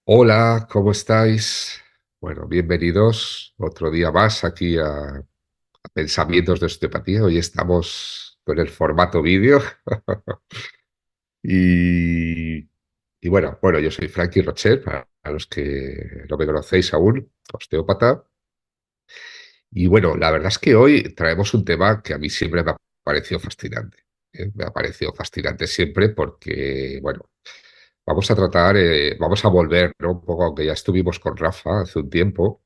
Hola, ¿cómo estáis? Bueno, bienvenidos otro día más aquí a Pensamientos de Osteopatía. Hoy estamos con el formato vídeo y, y bueno, yo soy Frankie Rocher, para los que no me conocéis aún, osteópata. Y bueno, la verdad es que hoy traemos un tema que a mí siempre me ha parecido fascinante. ¿Eh? Me ha parecido fascinante siempre porque, bueno, vamos a volver, ¿no? Un poco, aunque ya estuvimos con Rafa hace un tiempo,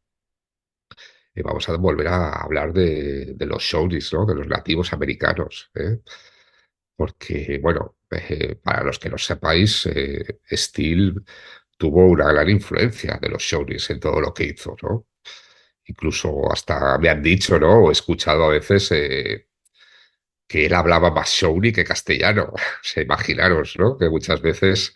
y vamos a volver a hablar de los showbiz, ¿no? De los nativos americanos, ¿eh? Porque, bueno, para los que no sepáis, Steele tuvo una gran influencia de los showbiz en todo lo que hizo, ¿no? Incluso hasta me han dicho, ¿no? O he escuchado a veces que él hablaba más shawnee que castellano. O sea, imaginaros, ¿no? Que muchas veces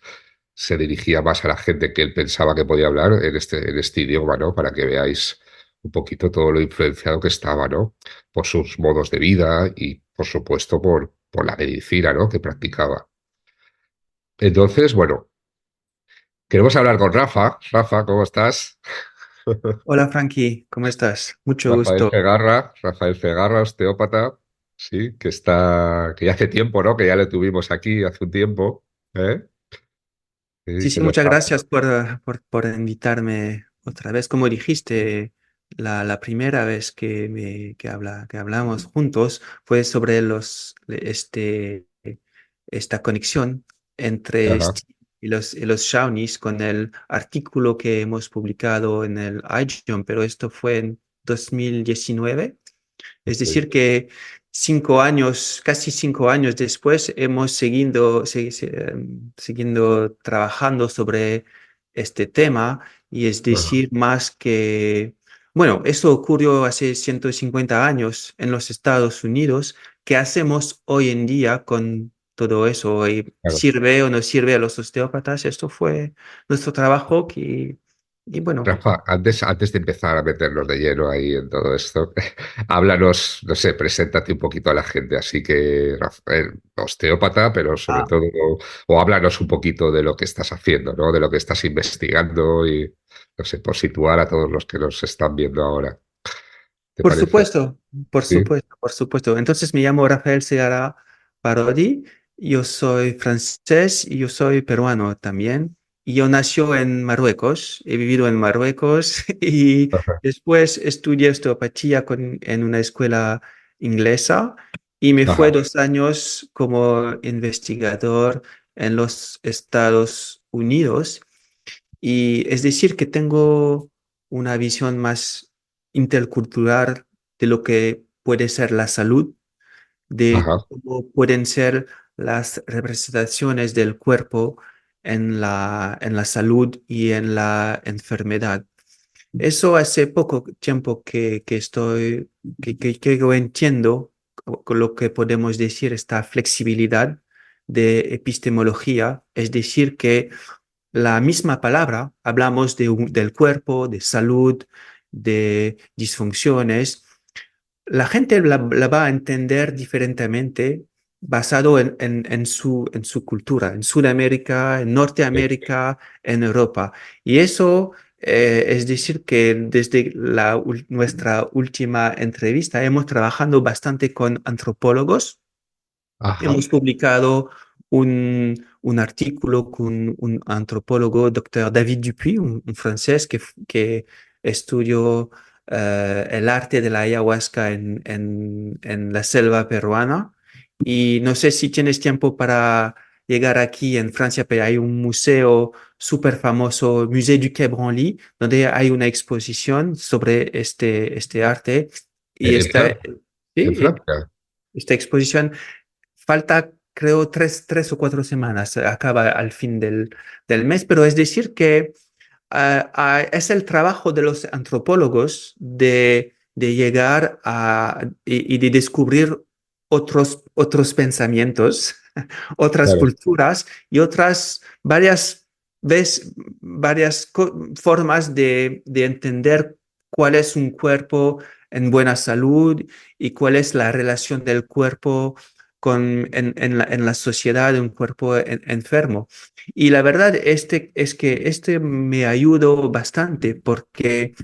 se dirigía más a la gente que él pensaba que podía hablar en este idioma, ¿no? Para que veáis un poquito todo lo influenciado que estaba, ¿no? Por sus modos de vida y, por supuesto, por la medicina, ¿no? Que practicaba. Entonces, bueno, queremos hablar con Rafa. Rafa, ¿cómo estás? Hola Frankie, ¿cómo estás? Mucho gusto. Rafael Fegarra, osteópata, sí, que ya hace tiempo, ¿no? Que ya le tuvimos aquí hace un tiempo, ¿eh? Sí, Sí, que sí, nos muchas ha- gracias por invitarme otra vez. Como dijiste, la primera vez que hablamos juntos fue sobre esta conexión entre Ajá, Steve y los Shawnees con el artículo que hemos publicado en el iJohn, pero esto fue en 2019. Es sí, decir, que 5 años, casi 5 años después, hemos siguiendo trabajando sobre este tema, y es ajá, decir, más que, bueno, eso ocurrió hace 150 años en los Estados Unidos. ¿Qué hacemos hoy en día con todo eso? ¿Y claro. sirve o no sirve a los osteópatas? Esto fue nuestro trabajo y bueno. Rafa, antes de empezar a meternos de lleno ahí en todo esto, háblanos, no sé, preséntate un poquito a la gente, así que, Rafael, osteópata, pero sobre todo, o háblanos un poquito de lo que estás haciendo, ¿no? De lo que estás investigando y, no sé, por situar a todos los que nos están viendo ahora. ¿Te Por parece? supuesto, por Sí. supuesto, por supuesto. Entonces me llamo Rafael Seara Parodi, yo soy francés y yo soy peruano también. Y yo nació en Marruecos, he vivido en Marruecos y Ajá, después estudié osteopatía en una escuela inglesa, y me fue ajá, 2 años como investigador en los Estados Unidos. Y es decir, que tengo una visión más intercultural de lo que puede ser la salud, de ajá, cómo pueden ser las representaciones del cuerpo en la salud y en la enfermedad. Eso hace poco tiempo que yo entiendo con lo que podemos decir esta flexibilidad de epistemología, es decir, que la misma palabra, hablamos del cuerpo, de salud, de disfunciones. La gente la va a entender diferentemente basado en su cultura, en Sudamérica, en sí, Norteamérica, en Europa. Y eso, es decir, que desde nuestra última entrevista hemos trabajado bastante con antropólogos. ajá, Hemos publicado un artículo con un antropólogo, doctor David Dupuy, un francés que estudió el arte de la ayahuasca en la selva peruana. Y no sé si tienes tiempo para llegar aquí en Francia, pero hay un museo súper famoso, Musée du Quai Branly, donde hay una exposición sobre este arte. Y en Francia, en sí, Francia. esta exposición falta, creo, 3 o 4 semanas, acaba al fin del mes, pero es decir que es el trabajo de los antropólogos de llegar y de descubrir otros pensamientos, otras Claro. culturas y varias formas de entender cuál es un cuerpo en buena salud y cuál es la relación del cuerpo en la sociedad de un cuerpo enfermo. Y la verdad es que este me ayudó bastante porque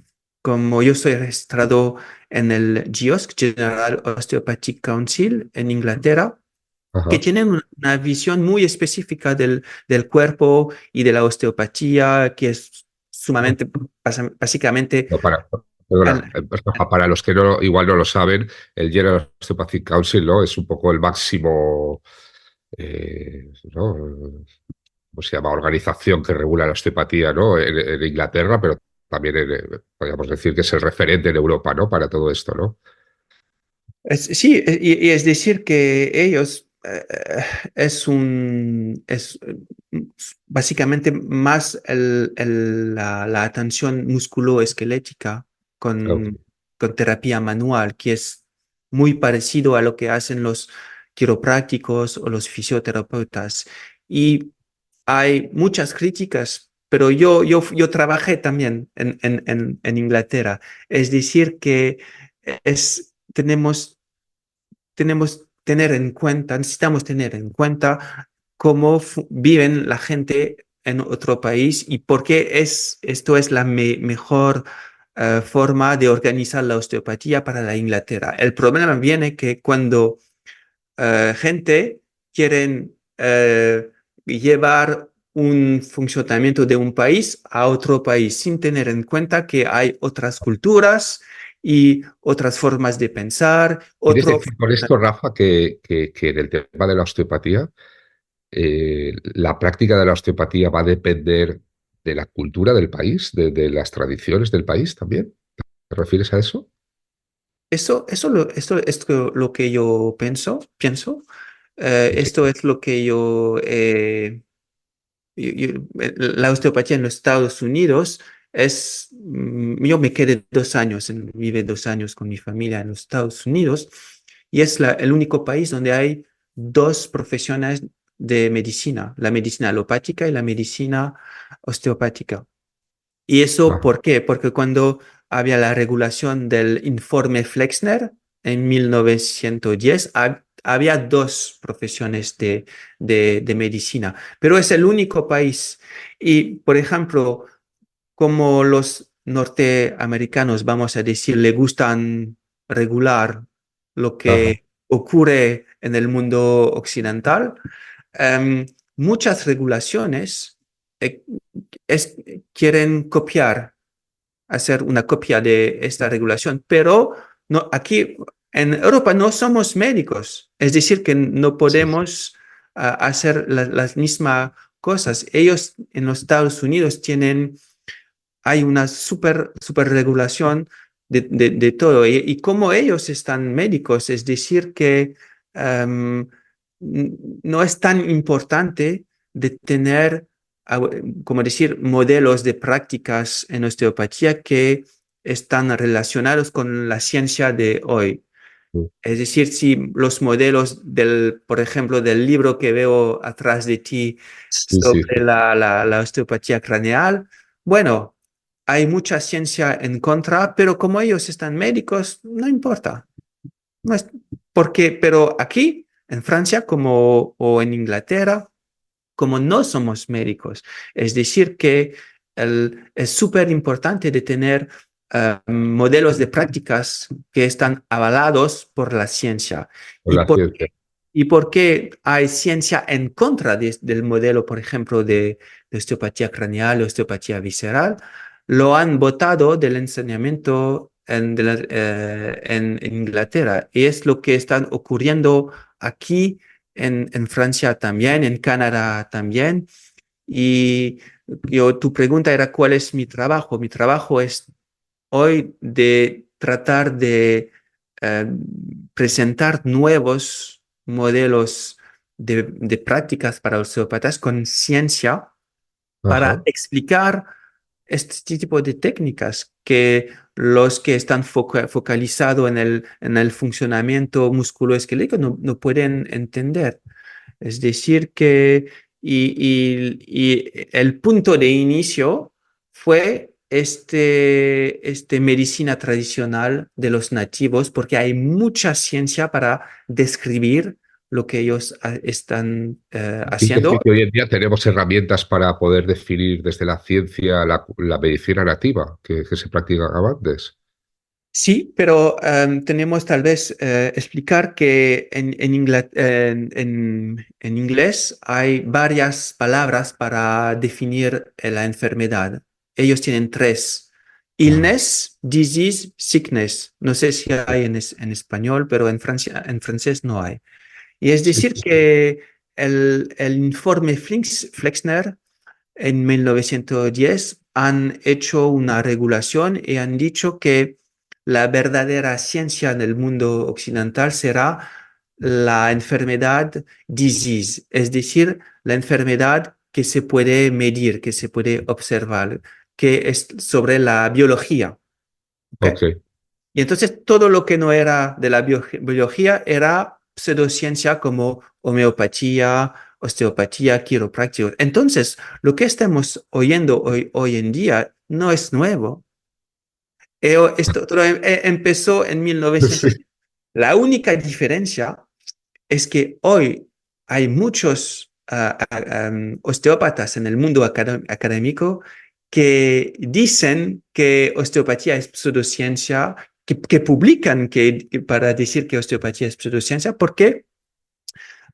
como yo soy registrado en el GIOSC, General Osteopathic Council, en Inglaterra, que Ajá. tienen una visión muy específica del cuerpo y de la osteopatía, que es sumamente, básicamente, No, perdona, al- para los que no, igual no lo saben, el General Osteopathic Council, ¿no? Es un poco el máximo, ¿no? ¿Cómo se llama? Organización que regula la osteopatía, ¿no? En Inglaterra, pero también podríamos decir que es el referente en Europa, ¿no? Para todo esto, ¿no? Sí, y es decir que ellos es básicamente más la atención musculoesquelética Ok. con terapia manual, que es muy parecido a lo que hacen los quiroprácticos o los fisioterapeutas. Y hay muchas críticas, pero yo trabajé también en Inglaterra. Es decir que tenemos tener en cuenta, necesitamos tener en cuenta cómo viven la gente en otro país y por qué esto es la mejor forma de organizar la osteopatía para la Inglaterra. El problema viene que cuando gente quieren llevar un funcionamiento de un país a otro país sin tener en cuenta que hay otras culturas y otras formas de pensar, ¿Quieres otro decir con esto, Rafa, que en el tema de la osteopatía, la práctica de la osteopatía va a depender de la cultura del país, de las tradiciones del país también? ¿Te refieres a eso? Esto es lo que yo pienso. Sí. Esto es lo que la osteopatía en los Estados Unidos yo me quedé 2 años, vive 2 años con mi familia en los Estados Unidos y es el único país donde hay dos profesiones de medicina, la medicina alopática y la medicina osteopática. ¿Y eso Ajá. por qué? Porque cuando había la regulación del informe Flexner en 1910, había dos profesiones de medicina, pero es el único país. Y, por ejemplo, como los norteamericanos, vamos a decir, le gustan regular lo Ajá. que ocurre en el mundo occidental, muchas regulaciones eh, es- quieren copiar, hacer una copia de esta regulación, pero no, aquí en Europa no somos médicos, es decir, que no Sí, sí. podemos hacer las mismas cosas. Ellos en los Estados Unidos hay una super regulación de todo. Y como ellos están médicos, es decir, que em, no es tan importante de tener, como decir, modelos de prácticas en osteopatía que están relacionados con la ciencia de hoy. Es decir, si los modelos por ejemplo, del libro que veo atrás de ti Sí, sí, sobre la osteopatía craneal, bueno, hay mucha ciencia en contra, pero como ellos están médicos, no importa. No es, porque, pero aquí, en Francia, o en Inglaterra, como no somos médicos, es decir, que es súper importante de tener modelos de prácticas que están avalados por la ciencia. con ¿Y la por ciencia. ¿Y por qué hay ciencia en contra del modelo, por ejemplo, de osteopatía craneal, osteopatía visceral? Lo han votado del enseñamiento en Inglaterra y es lo que está ocurriendo aquí en Francia también, en Canadá también. Y tu pregunta era, ¿cuál es mi trabajo? Mi trabajo es hoy de tratar de eh, presentar nuevos modelos de prácticas para osteópatas con ciencia para Ajá. explicar este tipo de técnicas que los que están focalizados en el funcionamiento musculoesquelético no pueden entender. Es decir, que y el punto de inicio fue este medicina tradicional de los nativos, porque hay mucha ciencia para describir lo que ellos están Dices haciendo. que hoy en día tenemos herramientas para poder definir desde la ciencia la medicina nativa que se practicaba antes. Sí, pero tenemos tal vez explicar que en inglés hay varias palabras para definir la enfermedad. Ellos tienen tres: Ah, illness, disease, sickness. No sé si hay en español, pero en francés no hay. Y es sí, decir sí, sí. que el informe Flexner en 1910 han hecho una regulación y han dicho que la verdadera ciencia en el mundo occidental será la enfermedad disease, es decir, la enfermedad que se puede medir, que se puede observar, que es sobre la biología. ¿Ok? Ok. Y entonces todo lo que no era de la biología era pseudociencia como homeopatía, osteopatía, quiropráctica. Entonces, lo que estamos oyendo hoy en día no es nuevo. Esto todo empezó en Sí. 1910. La única diferencia es que hoy hay muchos osteópatas en el mundo académico que dicen que osteopatía es pseudociencia, que publican para decir que osteopatía es pseudociencia, porque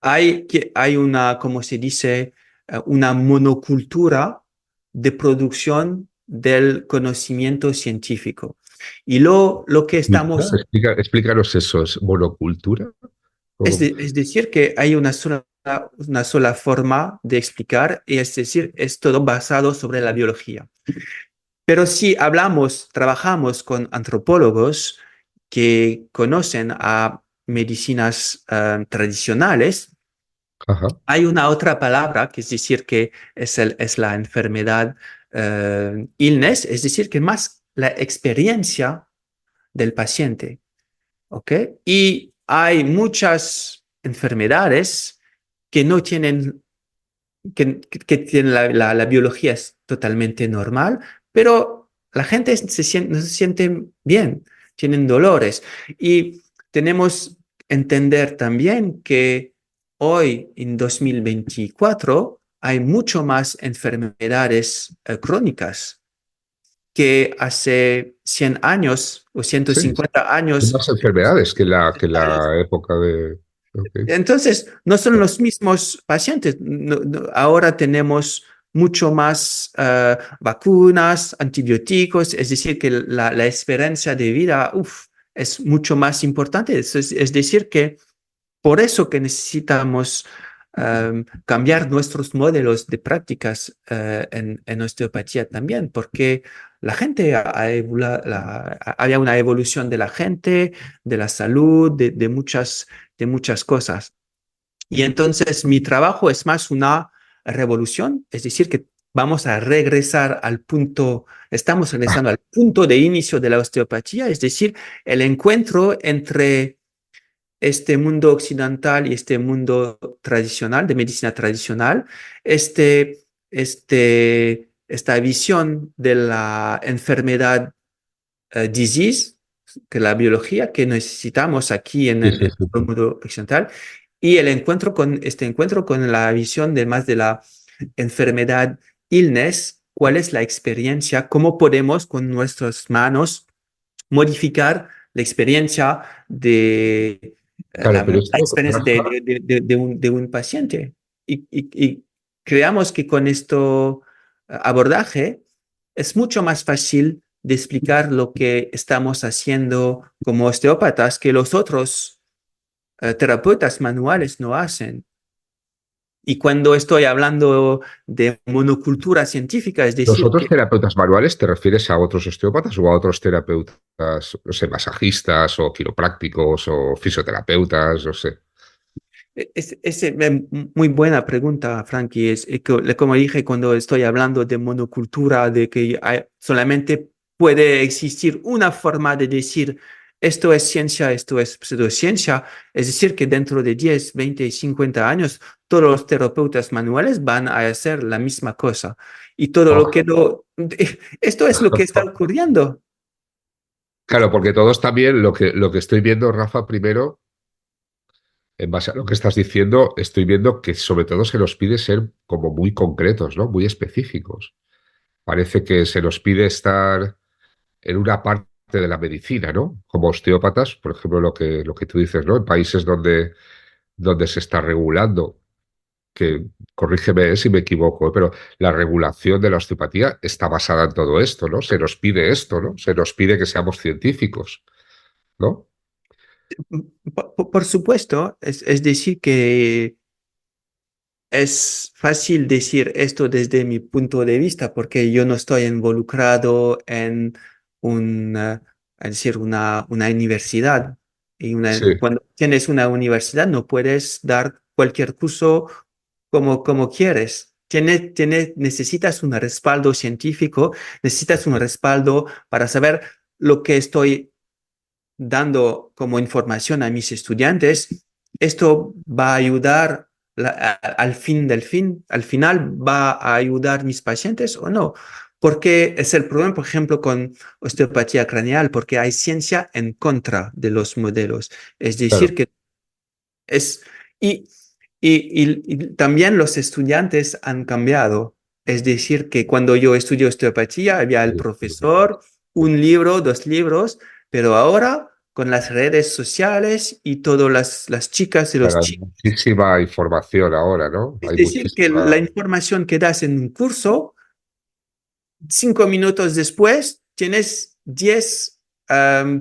hay una, como se dice, una monocultura de producción del conocimiento científico. Y lo que estamos Explícanos eso, ¿es monocultura? O- es decir, que hay una sola forma de explicar, y es decir, es todo basado sobre la biología. Pero si trabajamos con antropólogos que conocen a medicinas tradicionales, Ajá, hay una otra palabra, que es decir, que es la enfermedad illness, es decir, que más la experiencia del paciente. ¿Ok? Y hay muchas enfermedades que no tienen, que tienen la biología es totalmente normal, pero la gente no se siente bien, tienen dolores. Y tenemos que entender también que hoy, en 2024, hay mucho más enfermedades crónicas que hace 100 años o ciento sí, cincuenta hay años. más enfermedades que la época de... Ok. Entonces, no son los mismos pacientes. Ahora tenemos mucho más vacunas, antibióticos, es decir, que la esperanza de vida, es mucho más importante. Es decir, que por eso que necesitamos cambiar nuestros modelos de prácticas en osteopatía también, porque la gente había una evolución de la gente, de la salud, de muchas cosas. Y entonces mi trabajo es más una revolución, es decir, que vamos a regresar estamos Ah, regresando al punto de inicio de la osteopatía, es decir, el encuentro entre este mundo occidental y este mundo tradicional, de medicina tradicional, esta visión de la enfermedad disease, que la biología que necesitamos aquí sí, sí, en sí, el sí. mundo occidental, y este encuentro con la visión de más de la enfermedad illness, cuál es la experiencia, cómo podemos con nuestras manos modificar la experiencia Claro, pero la esto, experiencia Rafa, de un paciente. Y creamos que con esto abordaje es mucho más fácil de explicar lo que estamos haciendo como osteópatas que los otros terapeutas manuales no hacen. Y cuando estoy hablando de monocultura científica, es ¿los decir, otros que terapeutas manuales te refieres a otros osteópatas o a otros terapeutas, no sé, masajistas o quiroprácticos o fisioterapeutas, no sé? Muy buena pregunta, Frankie. Como dije, cuando estoy hablando de monocultura, de que solamente puede existir una forma de decir esto es ciencia, esto es pseudociencia, es decir, que dentro de 10, 20 y 50 años, todos los terapeutas manuales van a hacer la misma cosa. Y todo lo Oh. que no, esto es lo que está ocurriendo. Claro, porque todos también, lo que estoy viendo, Rafa, primero, en base a lo que estás diciendo, estoy viendo que sobre todo se nos pide ser como muy concretos, ¿no? Muy específicos. Parece que se nos pide estar en una parte de la medicina, ¿no? Como osteópatas, por ejemplo, lo que tú dices, ¿no? En países donde se está regulando, que corrígeme si me equivoco, pero la regulación de la osteopatía está basada en todo esto, ¿no? Se nos pide esto, ¿no? Se nos pide que seamos científicos, ¿no? Por supuesto, es decir que es fácil decir esto desde mi punto de vista porque yo no estoy involucrado en una, es decir, una universidad. Sí, Cuando tienes una universidad no puedes dar cualquier curso como quieres. Necesitas un respaldo científico, necesitas un respaldo para saber lo que estoy dando como información a mis estudiantes. Esto va a ayudar al fin del fin, al final va a ayudar mis pacientes o no. Porque es el problema, por ejemplo, con osteopatía craneal, porque hay ciencia en contra de los modelos. Es claro. decir, que es, y, y también los estudiantes han cambiado. Es decir, que cuando yo estudié osteopatía había el profesor, un libro, dos libros, pero ahora con las redes sociales y todas las chicas y los Claro, hay chicos, muchísima información ahora, ¿no? es Hay decir, que la muchísima. información que das en un curso 5 minutos después tienes 10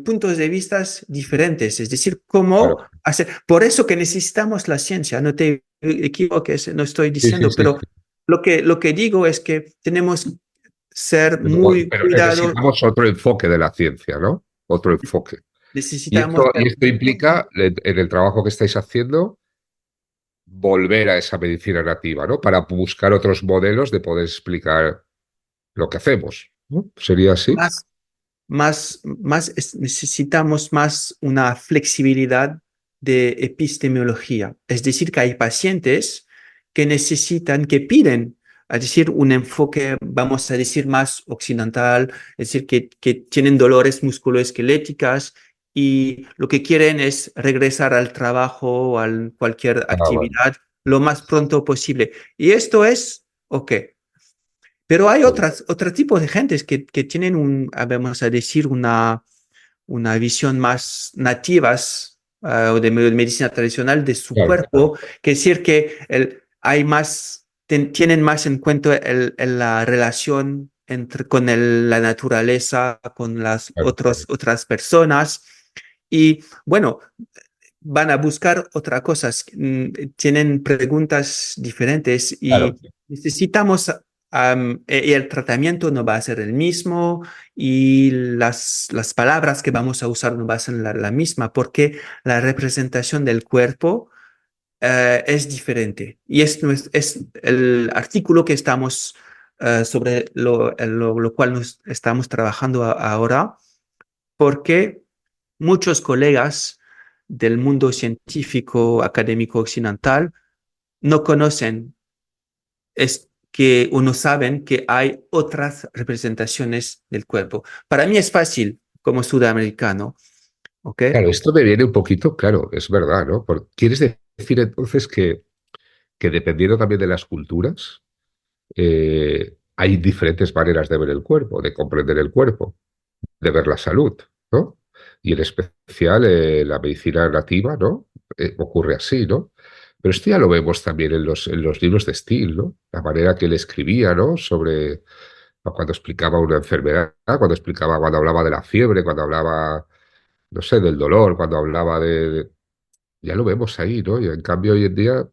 puntos de vista diferentes, es decir, cómo Claro. hacer. Por eso que necesitamos la ciencia, no te equivoques, no estoy Sí, sí, diciendo, sí, pero sí. lo que digo es que tenemos que ser muy Pero cuidados, necesitamos otro enfoque de la ciencia, ¿no? Otro enfoque. necesitamos Y ser esto implica, en el trabajo que estáis haciendo, volver a esa medicina nativa, ¿no? Para buscar otros modelos de poder explicar lo que hacemos, ¿no? ¿Sería así? más necesitamos más una flexibilidad de epistemología. Es decir, que hay pacientes que necesitan, que piden, es decir, un enfoque, vamos a decir, más occidental, es decir, que tienen dolores musculoesqueléticas y lo que quieren es regresar al trabajo o a cualquier Ah, bueno. actividad lo más pronto posible. Y esto es, ok. Pero hay otro tipo de gentes que tienen vamos a decir, una visión más nativas o de medicina tradicional de su Claro, cuerpo, que decir que tienen más en cuenta la relación con la naturaleza, con las claro, otras personas. Y bueno, van a buscar otras cosas, tienen preguntas diferentes claro, y necesitamos, y el tratamiento no va a ser el mismo y las palabras que vamos a usar no va a ser la misma porque la representación del cuerpo es diferente. Y es el artículo que estamos sobre lo cual nos estamos trabajando ahora porque muchos colegas del mundo científico académico occidental no conocen, es que o no saben que hay otras representaciones del cuerpo. Para mí es fácil como sudamericano, ¿ok? claro, esto me viene un poquito, claro, es verdad, ¿no? ¿Quieres decir entonces que dependiendo también de las culturas, hay diferentes maneras de ver el cuerpo, de comprender el cuerpo, de ver la salud, ¿no? Y en especial la medicina nativa, ¿no? Ocurre así, ¿no? Pero esto ya lo vemos también en los libros de Steele, ¿no? La manera que él escribía, ¿no? Sobre cuando explicaba una enfermedad, cuando hablaba de la fiebre, cuando hablaba, no sé, del dolor, cuando hablaba ya lo vemos ahí, ¿no? Y en cambio hoy en día,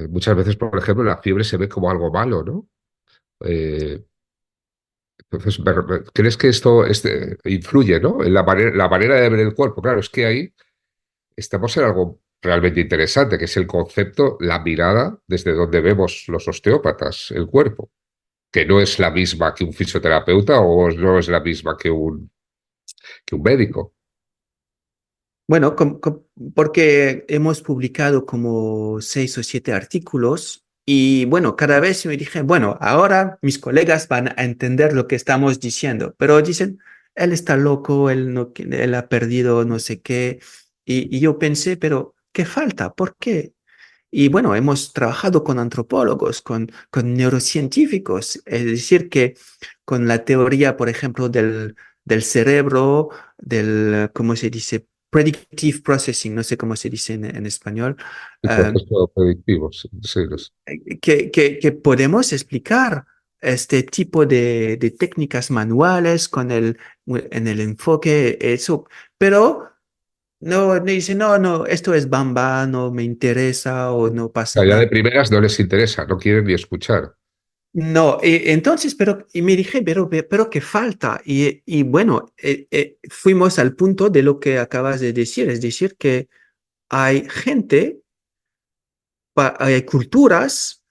muchas veces, por ejemplo, la fiebre se ve como algo malo, ¿no? Eh, Entonces, ¿crees que esto influye, ¿no? En la manera de ver el cuerpo? Claro, es que ahí estamos en algo realmente interesante, que es el concepto, la mirada desde donde vemos los osteópatas, el cuerpo, que no es la misma que un fisioterapeuta o no es la misma que un médico. Bueno, porque hemos publicado como 6 o 7 artículos y bueno, cada vez me dije, bueno, ahora mis colegas van a entender lo que estamos diciendo, pero dicen, él está loco, él, no, él ha perdido no sé qué. Y yo pensé, pero ¿qué falta? ¿Por qué? Y bueno, hemos trabajado con antropólogos, con neurocientíficos, es decir, que con la teoría, por ejemplo, del cerebro, ¿cómo se dice? Predictive processing, no sé cómo se dice en español, El eh, proceso predictivo, sí, sí, que podemos explicar este tipo de técnicas manuales en el enfoque, eso, pero no, me dice, no, no, esto es bamba, no me interesa o no pasa ya de nada. primeras no les interesa, no quieren ni escuchar. No, entonces, y me dije, pero ¿qué falta? Y bueno, fuimos al punto de lo que acabas de decir, es decir, que hay gente, hay culturas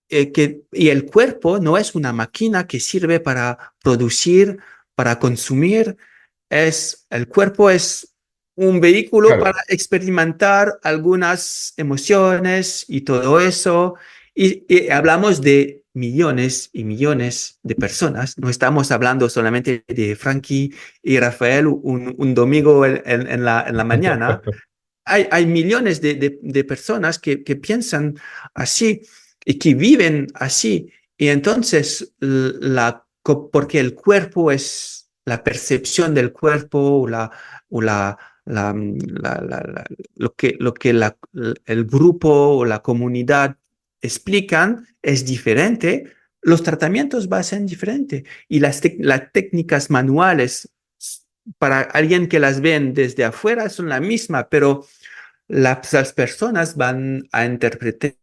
y el cuerpo no es una máquina que sirve para producir, para consumir, el cuerpo es un vehículo Claro, para experimentar algunas emociones y todo eso. Y hablamos de millones y millones de personas. No estamos hablando solamente de Frankie y Rafael un domingo en la mañana. Hay millones de personas que piensan así y que viven así. Y entonces, porque el cuerpo es la percepción del cuerpo o la, mm, lo que el grupo o la comunidad explican es diferente, los tratamientos van a ser diferentes. Y las técnicas manuales para alguien que las ven desde afuera son la misma, pero las personas van a interpretar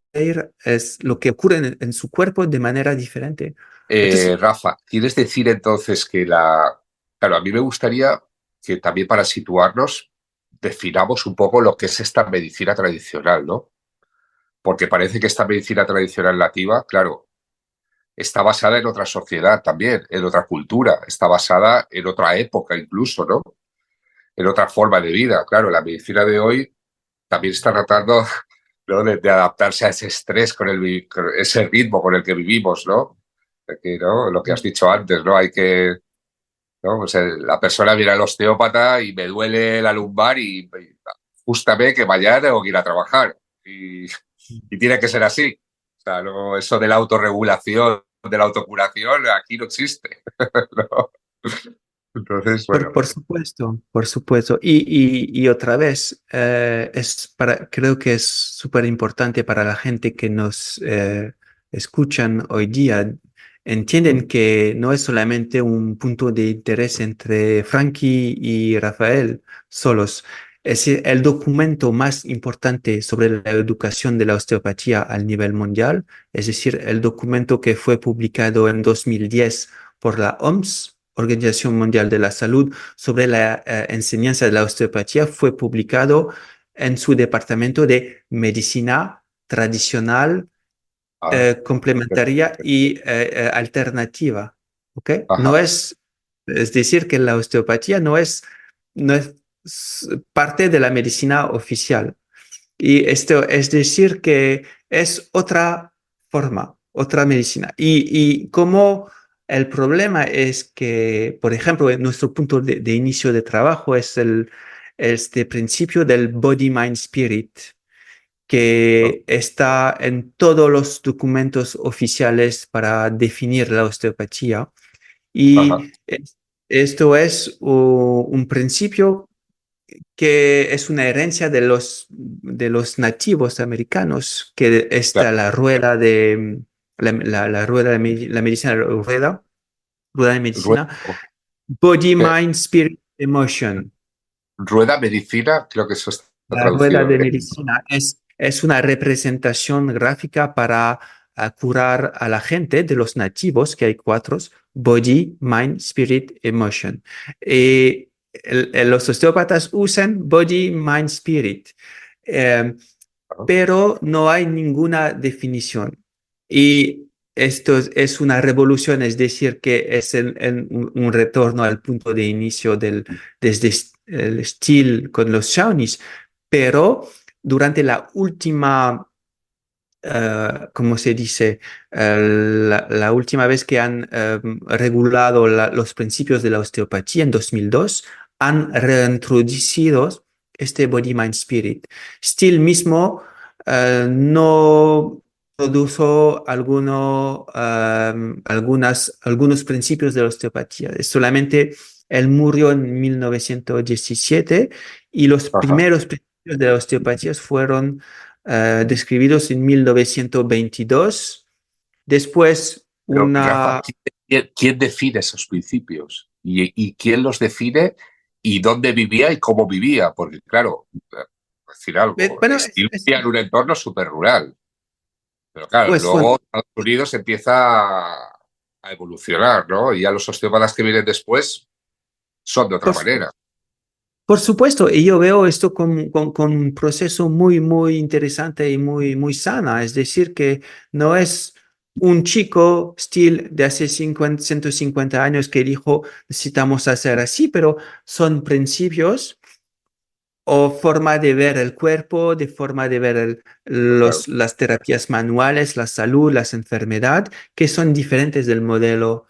lo que ocurre en su cuerpo de manera diferente. Entonces, Rafa, ¿quieres decir entonces que Claro, a mí me gustaría que también para situarnos definamos un poco lo que es esta medicina tradicional, ¿no? Porque parece que esta medicina tradicional nativa, claro, está basada en otra sociedad también, en otra cultura, está basada en otra época incluso, ¿no? En otra forma de vida. Claro, la medicina de hoy también está tratando, ¿no? de adaptarse a ese estrés, con ese ritmo con el que vivimos, ¿no? Que, ¿no? Lo que has dicho antes, ¿no? Hay que, ¿no? Pues la persona viene al osteópata y me duele la lumbar y justamente que mañana tengo que ir a trabajar. Y tiene que ser así. O sea, no, eso de la autorregulación, de la autocuración, aquí no existe. ¿No? Entonces, por, bueno. por supuesto, por supuesto. Y otra vez, creo que es súper importante para la gente que nos escuchan hoy día. Entienden que no es solamente un punto de interés entre Frankie y Rafael solos. Es el documento más importante sobre la educación de la osteopatía al nivel mundial, es decir, el documento que fue publicado en 2010 por la OMS, Organización Mundial de la Salud, sobre la enseñanza de la osteopatía, fue publicado en su departamento de medicina tradicional, Ah, complementaria y alternativa. ¿Ok? ajá, Es decir, que la osteopatía no es parte de la medicina oficial. Y esto es decir que es otra forma, otra medicina. Y como el problema es que, por ejemplo, en nuestro punto de inicio de trabajo es este principio del body, mind, spirit, ¿no? que está en todos los documentos oficiales para definir la osteopatía. Ajá, Y esto es un principio que es una herencia de los nativos americanos, que está claro. la rueda la rueda la medicina rueda de Rueda, medicina, body, eh, mind, spirit, emotion. rueda medicina, creo que eso está La rueda traducido. de medicina es una representación gráfica para curar a la gente de los nativos, que hay cuatro: body, mind, spirit, emotion. Los osteópatas usan body, mind, spirit, eh, ¿No? pero no hay ninguna definición. Y esto es una revolución, es decir, que es un retorno al punto de inicio desde el estilo con los Shawnees, pero durante la última, ¿cómo se dice? La última vez que han regulado los principios de la osteopatía en 2002, han reintroducido este Body Mind Spirit. Still mismo no produjo algunos principios de la osteopatía. Solamente él murió en 1917 y los Ajá. primeros principios de la osteopatía fueron describidos en 1922. Después, Pero, Rafa, una... ¿quién define esos principios? ¿Y quién los define? ¿Y dónde vivía y cómo vivía? Porque, claro, decir algo, Bueno, Steel vivía en un entorno súper rural. Pero claro, pues bueno, luego Estados Unidos empieza a evolucionar, ¿no? Y ya los osteópatas que vienen después son de otra por, manera. por supuesto, y yo veo esto con un proceso muy, muy interesante y muy, muy sana. Es decir, que no es un chico Steele de hace 150 años que dijo necesitamos hacer así, pero son principios o forma de ver el cuerpo, de forma de ver Claro, las terapias manuales, la salud, las enfermedades, que son diferentes del modelo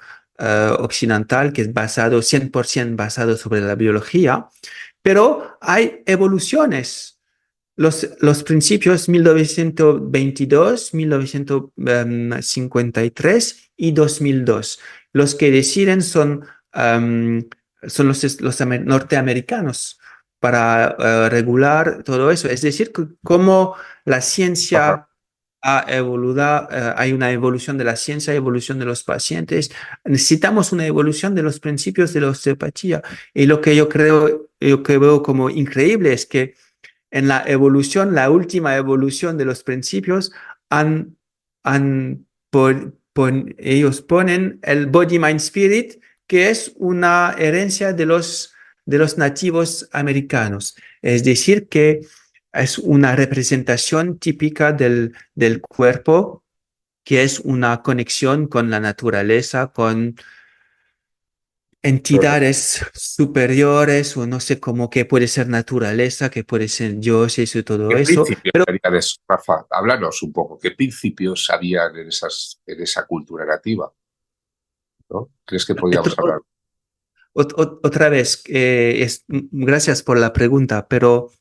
occidental, que es basado 100% basado sobre la biología, pero hay evoluciones. Los principios 1922, 1953 y 2002. Los que deciden son los norteamericanos para regular todo eso. Es decir, cómo la ajá, ciencia ha evolucionado, hay una evolución de la ciencia, evolución de los pacientes. Necesitamos una evolución de los principios de la osteopatía. Y lo que yo creo, lo que veo como increíble es que en la evolución, la última evolución de los principios, han, ellos ponen el Body Mind Spirit, que es una herencia de los nativos americanos. Es decir, que es una representación típica del cuerpo, que es una conexión con la naturaleza, con ajá. entidades superiores o no sé cómo que puede ser naturaleza, que puede ser dioses y todo ¿Qué eso, principios pero había de eso, Rafa? Háblanos un poco. ¿Qué principios habían en esa cultura nativa? ¿No? ¿Crees que podíamos hablar? otra vez, gracias por la pregunta, pero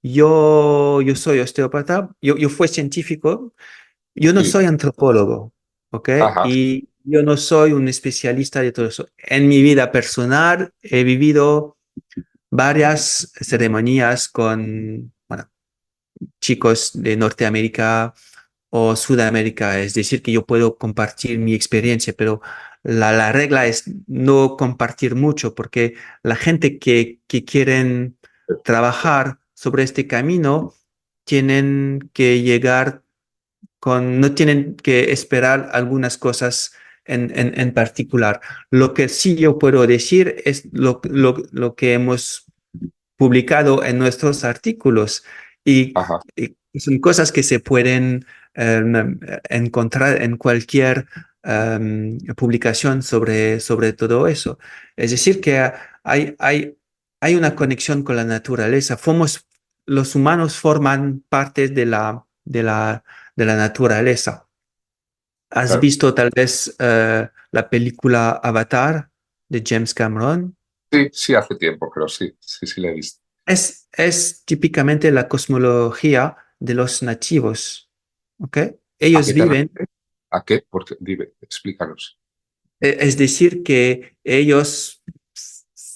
yo soy osteópata, yo fui científico, yo no Sí. soy antropólogo, ¿ok? Ajá. Y yo no soy un especialista de todo eso. En mi vida personal he vivido varias ceremonias con, bueno, chicos de Norteamérica o Sudamérica. Es decir, que yo puedo compartir mi experiencia, pero la regla es no compartir mucho porque la gente que quieren trabajar sobre este camino tienen que llegar no tienen que esperar algunas cosas en particular. Lo que sí yo puedo decir es lo que hemos publicado en nuestros artículos Ajá. y son cosas que se pueden encontrar en cualquier publicación sobre todo eso. Es decir, que hay una conexión con la naturaleza. Los humanos forman parte de la naturaleza. ¿Has Claro. visto tal vez la película Avatar de James Cameron? Sí, sí, hace tiempo, pero sí, sí, sí la he visto. Es típicamente la cosmología de los nativos, ¿ok? ¿A qué Ellos te viven, refieres? ¿A qué? Porque, dime, explícanos. es decir, que ellos,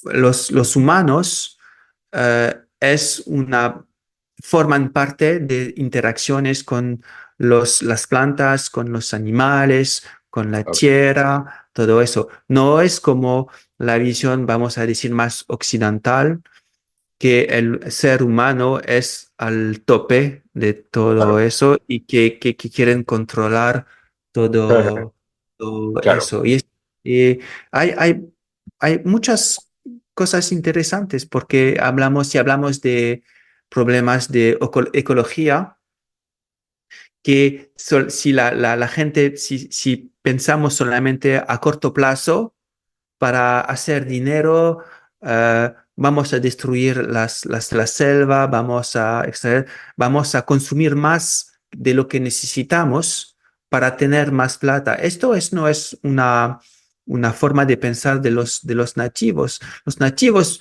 los humanos, forman parte de interacciones con las plantas, con los animales, con la Ok. tierra, todo eso. No es como la visión, vamos a decir, más occidental que el ser humano es al tope de todo Claro. eso y que quieren controlar todo Claro. eso. Y hay, hay, hay muchas cosas interesantes porque si hablamos de problemas de ecología, que si la gente, si pensamos solamente a corto plazo, para hacer dinero, vamos a destruir la selva, vamos a consumir más de lo que necesitamos para tener más plata. No es una forma de pensar de los nativos. Los nativos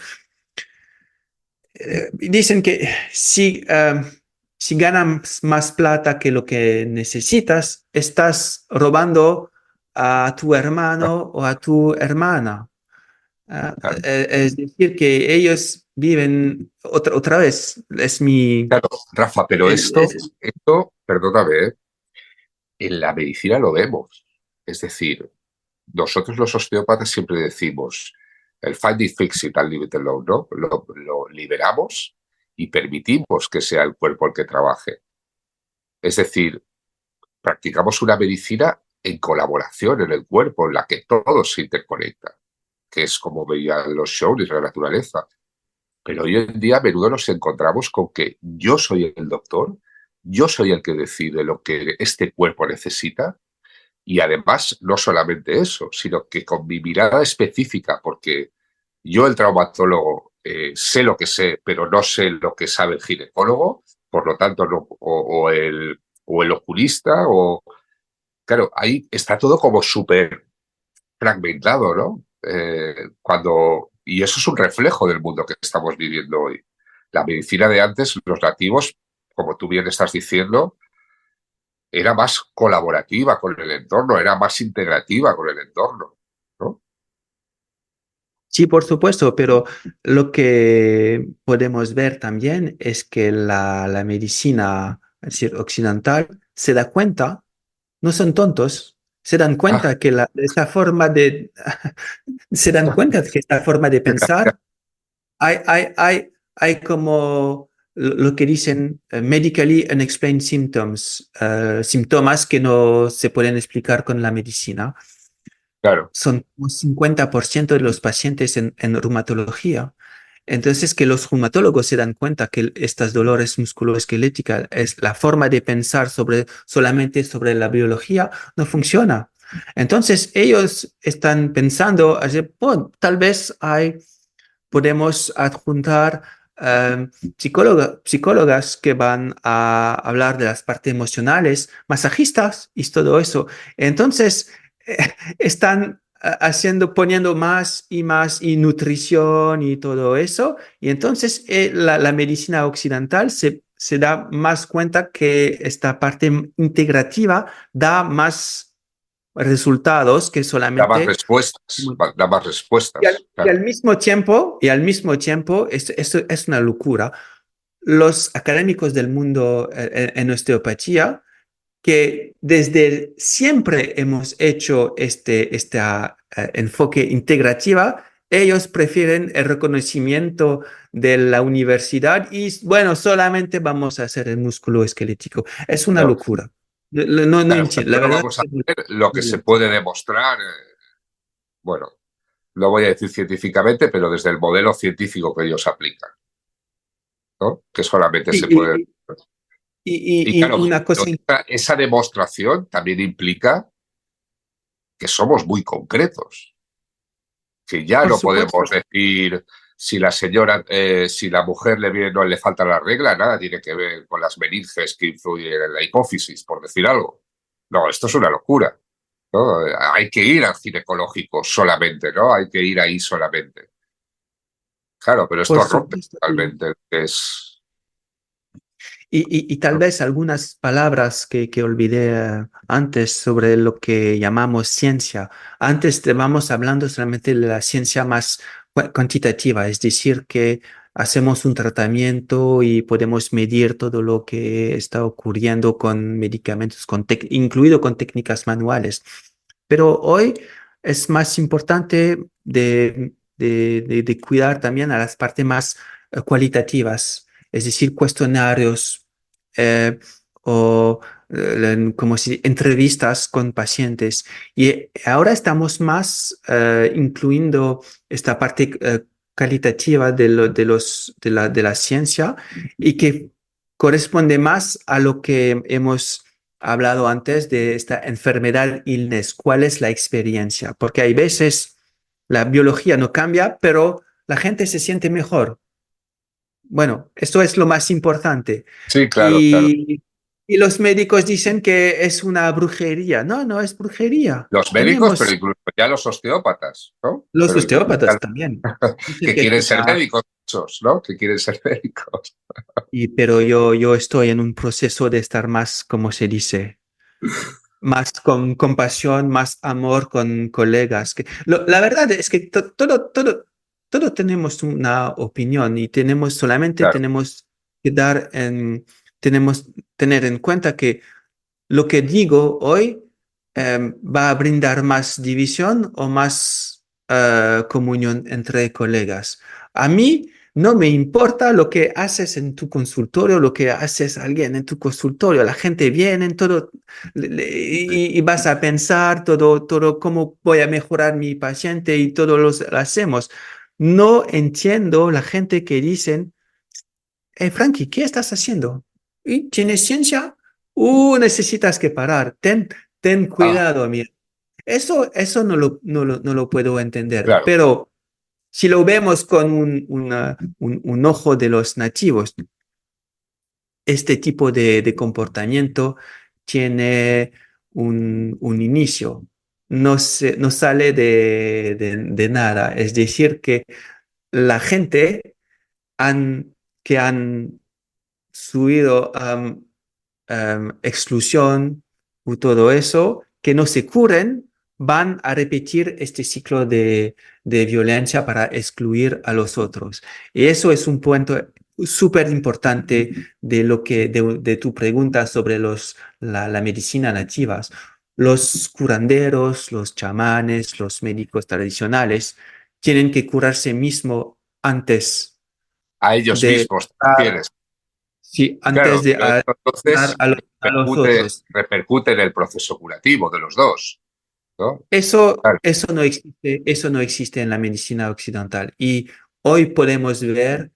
dicen que si ganas más plata que lo que necesitas, estás robando a tu Ah, hermano o a tu hermana. claro, Es decir, que ellos viven otra vez, es mi... claro, Rafa, pero es- esto, es- esto, perdóname, en la medicina lo vemos. Es decir, nosotros los osteópatas siempre decimos el find it, fix it, and leave it alone, ¿no? Lo liberamos y permitimos que sea el cuerpo el que trabaje. Es decir, practicamos una medicina en colaboración en el cuerpo, en la que todo se interconecta, que es como veían los shows de la naturaleza. Pero hoy en día a menudo nos encontramos con que yo soy el doctor, yo soy el que decide lo que este cuerpo necesita y además no solamente eso, sino que con mi mirada específica, porque yo el traumatólogo sé lo que sé, pero no sé lo que sabe el ginecólogo, por lo tanto, no, o el oculista, o claro, ahí está todo como súper fragmentado, ¿no? Y eso es un reflejo del mundo que estamos viviendo hoy. La medicina de antes, los nativos, como tú bien estás diciendo, era más colaborativa con el entorno, era más integrativa con el entorno, ¿no? Sí, por supuesto, pero lo que podemos ver también es que la medicina, es decir, occidental, se da cuenta, no son tontos, se dan Ah, cuenta que esta forma de, se dan cuenta que esta forma de pensar, hay como lo que dicen medically unexplained symptoms, síntomas que no se pueden explicar con la medicina. claro, Son un 50% de los pacientes en reumatología. Entonces, que los reumatólogos se dan cuenta que estos dolores musculoesqueléticos es la forma de pensar solamente sobre la biología, no funciona. Entonces, ellos están pensando, "Oh, tal vez podemos adjuntar psicólogas que van a hablar de las partes emocionales, masajistas y todo eso. Entonces, están poniendo más y más y nutrición y todo eso. Y entonces la medicina occidental se da más cuenta que esta parte integrativa da más resultados que solamente... da más respuestas, claro. Y al mismo tiempo, esto es una locura. Los académicos del mundo en osteopatía, que desde siempre hemos hecho este enfoque integrativa, ellos prefieren el reconocimiento de la universidad y, bueno, solamente vamos a hacer el músculo esquelético. Es una Claro, locura. No claro, entiendo. La solo verdad vamos a es que hacer lo que no lo se entiendo. puede demostrar, bueno, no voy a decir científicamente, pero desde el modelo científico que ellos aplican, ¿no? Que solamente Sí, se puede. Y y claro, una pero cosa. esa demostración también implica que somos muy concretos, que ya Por no podemos supuesto, decir si la mujer no le falta la regla, nada tiene que ver con las meninges que influyen en la hipófisis, por decir algo. No, esto es una locura, ¿no? Hay que ir al ginecológico solamente, ¿no? Hay que ir ahí solamente. Claro, pero por esto rompe supuesto. totalmente. Es, Y tal vez algunas palabras que olvidé antes sobre lo que llamamos ciencia. Antes estábamos hablando solamente de la ciencia más cuantitativa, es decir, que hacemos un tratamiento y podemos medir todo lo que está ocurriendo con medicamentos, incluido con técnicas manuales. Pero hoy es más importante de cuidar también a las partes más cualitativas, es decir, cuestionarios eh, o como si entrevistas con pacientes. Y ahora estamos más incluyendo esta parte calitativa de la ciencia y que corresponde más a lo que hemos hablado antes de esta enfermedad illness. ¿Cuál es la experiencia? Porque hay veces la biología no cambia, pero la gente se siente mejor. Bueno, esto es lo más importante. sí, claro, claro. Y, y los médicos dicen que es una brujería. No, no es brujería. Los médicos, pero Tenemos incluso ya los osteópatas, ¿no? los Pero incluso ya osteópatas también. Dicen que que es quieren ser una... médicos, muchos, ¿no? Que quieren ser médicos. Pero yo estoy en un proceso de estar más, como se dice, más con compasión, más amor con colegas. La verdad es que todo tenemos una opinión y solamente Claro, tenemos que tenemos tener en cuenta que lo que digo hoy va a brindar más división o más comunión entre colegas. A mí no me importa lo que haces en tu consultorio, lo que haces alguien en tu consultorio. La gente viene en todo y vas a pensar todo cómo voy a mejorar mi paciente y todo lo hacemos. No entiendo la gente que dicen Frankie, ¿qué estás haciendo? ¿Y tienes ciencia? Necesitas que parar. Ten ah, cuidado, amigo. Eso no lo puedo entender. claro. Pero si lo vemos con un ojo de los nativos, este tipo de comportamiento tiene un inicio. No sale de nada. Es decir, que la gente que han subido exclusión y todo eso, que no se curen, van a repetir este ciclo de violencia para excluir a los otros. Y eso es un punto súper importante de tu pregunta sobre la medicina nativas. Los curanderos, los chamanes, los médicos tradicionales tienen que curarse mismo antes A ellos de mismos te refieres. sí, antes Claro, de pero esto ayudar entonces a los otros. repercute en el proceso curativo de los dos, ¿no? Claro, Eso no existe en la medicina occidental. Y hoy podemos ver,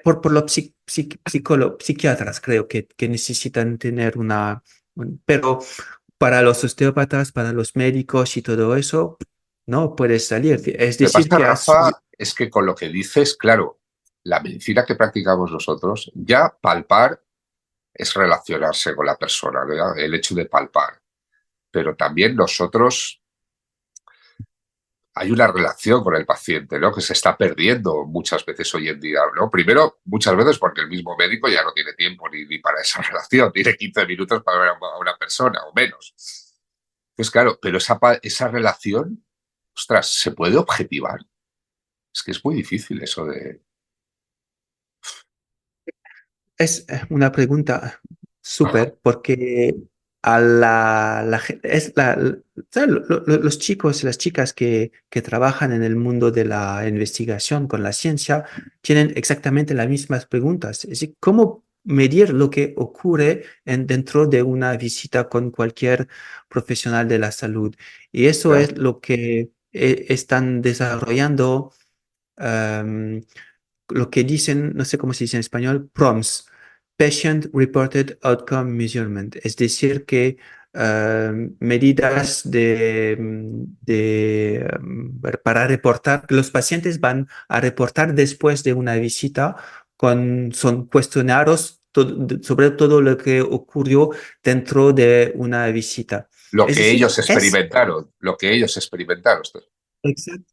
por los psiquiatras, creo que necesitan tener pero para los osteópatas, para los médicos y todo eso, no puedes salir. Es lo que decir, pasa, que Rafa, es que con lo que dices, claro, la medicina que practicamos nosotros, ya palpar es relacionarse con la persona, ¿no? El hecho de palpar. Pero también nosotros hay una relación con el paciente, ¿no? Que se está perdiendo muchas veces hoy en día, ¿no? Primero, muchas veces porque el mismo médico ya no tiene tiempo ni para esa relación, tiene 15 minutos para ver a una persona o menos. Pues claro, pero esa relación, ostras, ¿se puede objetivar? Es que es muy difícil eso de... es una pregunta Ajá, súper, porque a ¿sabes? Los chicos y las chicas que trabajan en el mundo de la investigación con la ciencia tienen exactamente las mismas preguntas. Es decir, ¿cómo medir lo que ocurre dentro de una visita con cualquier profesional de la salud? Y eso ya. es lo que están desarrollando. em, lo que dicen, no sé cómo se dice en español, PROMS, Patient Reported Outcome Measurement, es decir, que medidas para reportar, que los pacientes van a reportar después de una visita son cuestionarios sobre todo lo que ocurrió dentro de una visita. Lo Es que decir, ellos experimentaron, lo que ellos experimentaron.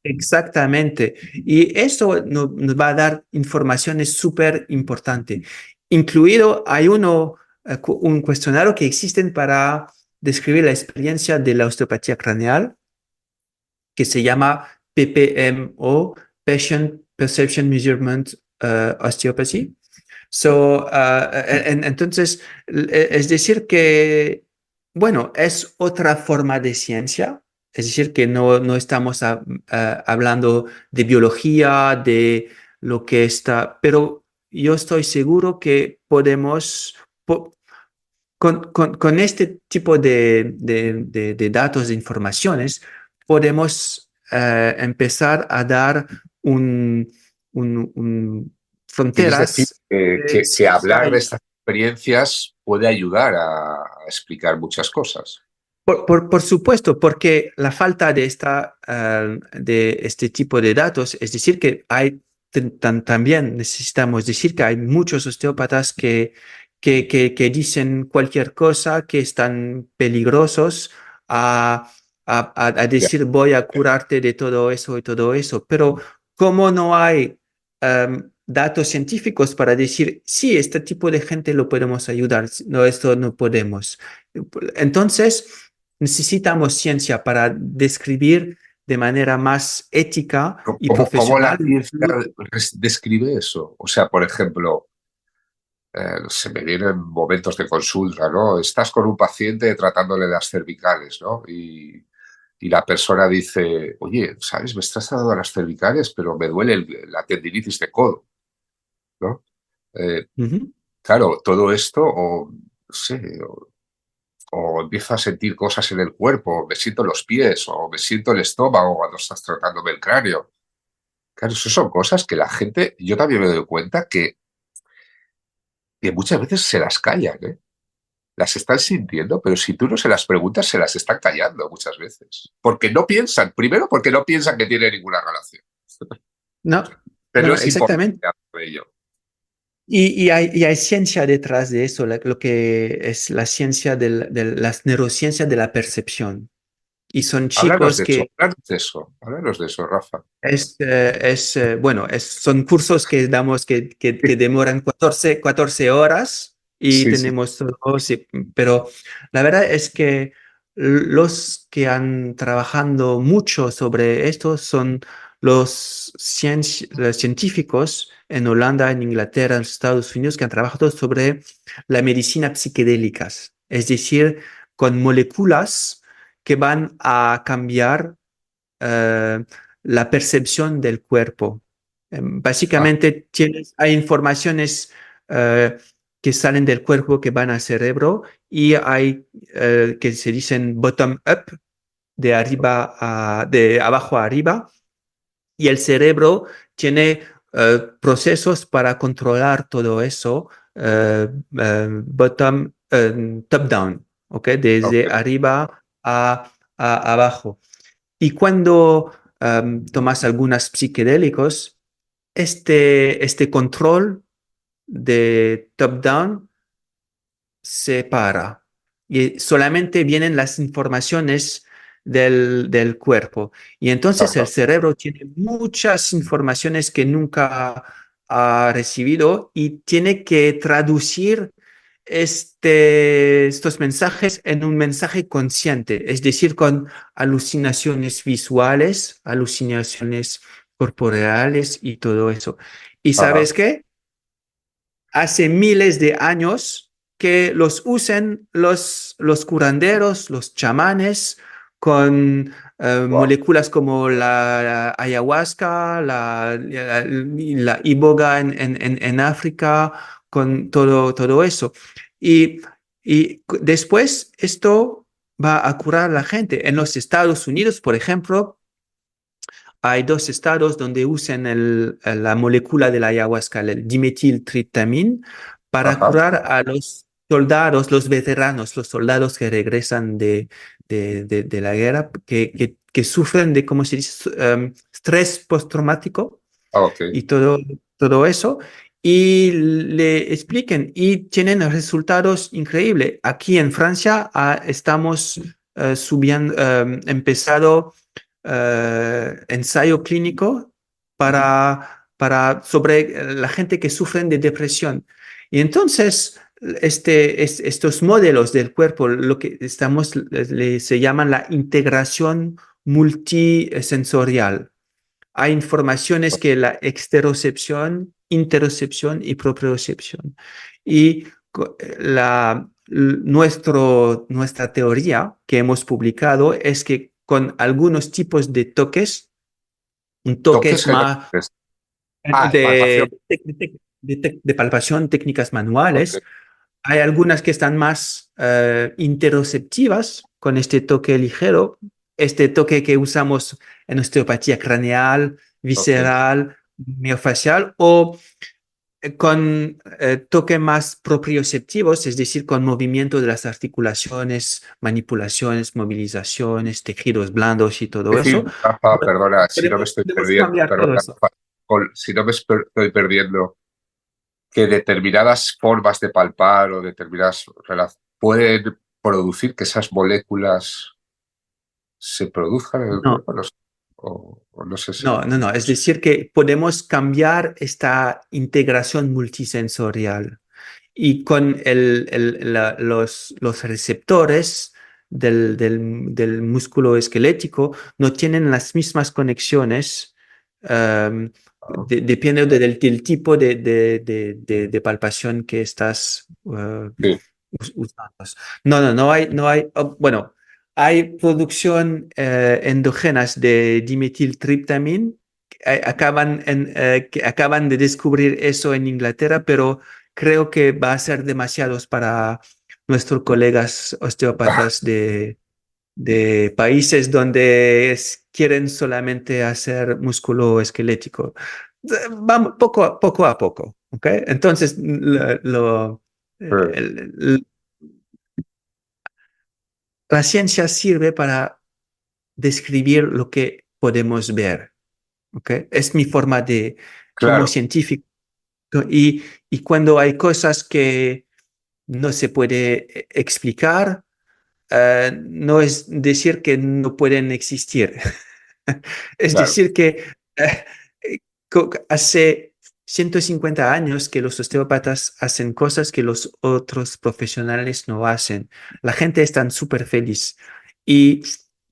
Exactamente. Y eso nos va a dar informaciones súper importantes. Incluido, hay un cuestionario que existen para describir la experiencia de la osteopatía craneal, que se llama PPMO, Patient Perception Measurement Osteopathy. Entonces, es decir que, bueno, es otra forma de ciencia, es decir que no estamos hablando de biología, de lo que está, pero yo estoy seguro que podemos, con este tipo de datos, de informaciones, podemos empezar a dar ¿Quieres decir fronteras de que ciencia. hablar de estas experiencias puede ayudar a explicar muchas cosas? Por supuesto, porque la falta de este tipo de datos, es decir, que también necesitamos decir que hay muchos osteópatas que dicen cualquier cosa, que están peligrosos, a, a Ya. decir voy a curarte de todo eso y todo eso. Pero como no hay datos científicos para decir, sí, este tipo de gente lo podemos ayudar, no, esto no podemos. Entonces, necesitamos ciencia para describir de manera más ética y ¿Cómo la profesional. ciencia describe eso? O sea, por ejemplo, se me vienen momentos de consulta, ¿no? Estás con un paciente tratándole las cervicales, ¿no? Y la persona dice, oye, ¿sabes? Me estás tratando las cervicales, pero me duele la tendinitis de codo, ¿no? Eh, Ujú. claro, todo esto, o no sé, o empiezo a sentir cosas en el cuerpo, me siento los pies, o me siento el estómago cuando estás tratándome el cráneo. Claro, eso son cosas que la gente, yo también me doy cuenta que muchas veces se las callan, ¿eh? Las están sintiendo, pero si tú no se las preguntas, se las están callando muchas veces. Porque no piensan, primero porque no piensan que tiene ninguna relación. No, Pero no, no es importante exactamente. hablar de ello. Y hay ciencia detrás de eso, lo que es la ciencia de las neurociencias de la percepción. Y son chicos que Háblanos de eso, Rafa. bueno, son cursos que damos que demoran 14 horas y Sí, sí. tenemos todo, sí, pero la verdad es que los que han trabajado mucho sobre esto son los científicos en Holanda, en Inglaterra, en Estados Unidos, que han trabajado sobre la medicina psicodélicas, es decir, con moléculas que van a cambiar eh, la percepción del cuerpo. Ah, Básicamente hay informaciones eh, que salen del cuerpo que van al cerebro y hay que se dicen bottom up, de abajo a arriba, y el cerebro tiene procesos para controlar todo eso, top down, ¿ok? Desde ok. arriba a abajo. Y cuando tomas algunos psicodélicos, este control de top-down se para y solamente vienen las informaciones del cuerpo. Y entonces el Ajá. cerebro tiene muchas informaciones que nunca ha recibido y tiene que traducir estos mensajes en un mensaje consciente, es decir, con alucinaciones visuales, alucinaciones corporales y todo eso. ¿Y Ajá. sabes qué? Hace miles de años que los usan los curanderos, los chamanes, con Wow. moléculas como la ayahuasca, la iboga en África, con todo eso. Y, y después esto va a curar a la gente. En los Estados Unidos, por ejemplo, hay dos estados donde usan la molécula de la ayahuasca, el dimetiltryptamine, para Ajá. curar a los soldados, los veteranos, los soldados que regresan de la guerra, que sufren de, ¿cómo se dice?, estrés postraumático Ah, ok. y todo eso. Y le expliquen y tienen resultados increíbles. Aquí en Francia estamos subiendo, empezado ensayo clínico sobre la gente que sufren de depresión. Y entonces, estos modelos del cuerpo, lo que se llaman la integración multisensorial. Hay informaciones que la exterocepción, interocepción y propriocepción. Y nuestra teoría que hemos publicado es que con algunos tipos de toques, Toques toques que no más es. Ah, palpación. de palpación, técnicas Ok. manuales, hay algunas que están más interoceptivas con este toque ligero, este toque que usamos en osteopatía craneal, Ok. visceral, miofacial, o con toque más proprioceptivos, es decir, con movimiento de las articulaciones, manipulaciones, movilizaciones, tejidos blandos y todo Es eso. decir, Rafa, perdona, si no me estoy Podemos perdiendo, cambiar todo perdona, eso. Rafa, si no me estoy perdiendo. que determinadas formas de palpar o determinadas pueden producir que esas moléculas se produzcan en el No, cuerpo, no sé, o no sé si... no. Es decir, que podemos cambiar esta integración multisensorial. Y con los receptores del músculo esquelético no tienen las mismas conexiones. Depende del tipo de palpación que estás Sí. usando. Bueno, hay producción endógenas de dimetiltriptamina que acaban de descubrir eso en Inglaterra, pero creo que va a ser demasiados para nuestros colegas osteópatas de países donde quieren solamente hacer músculo esquelético. Vamos poco a poco, ¿ok? Entonces, el- la ciencia sirve para describir lo que podemos ver, ¿ok? Es mi forma como Claro. científico. Y, y cuando hay cosas que no se puede explicar, no es decir que no pueden existir. Es Claro. decir que hace 150 años que los osteópatas hacen cosas que los otros profesionales no hacen. La gente está súper feliz y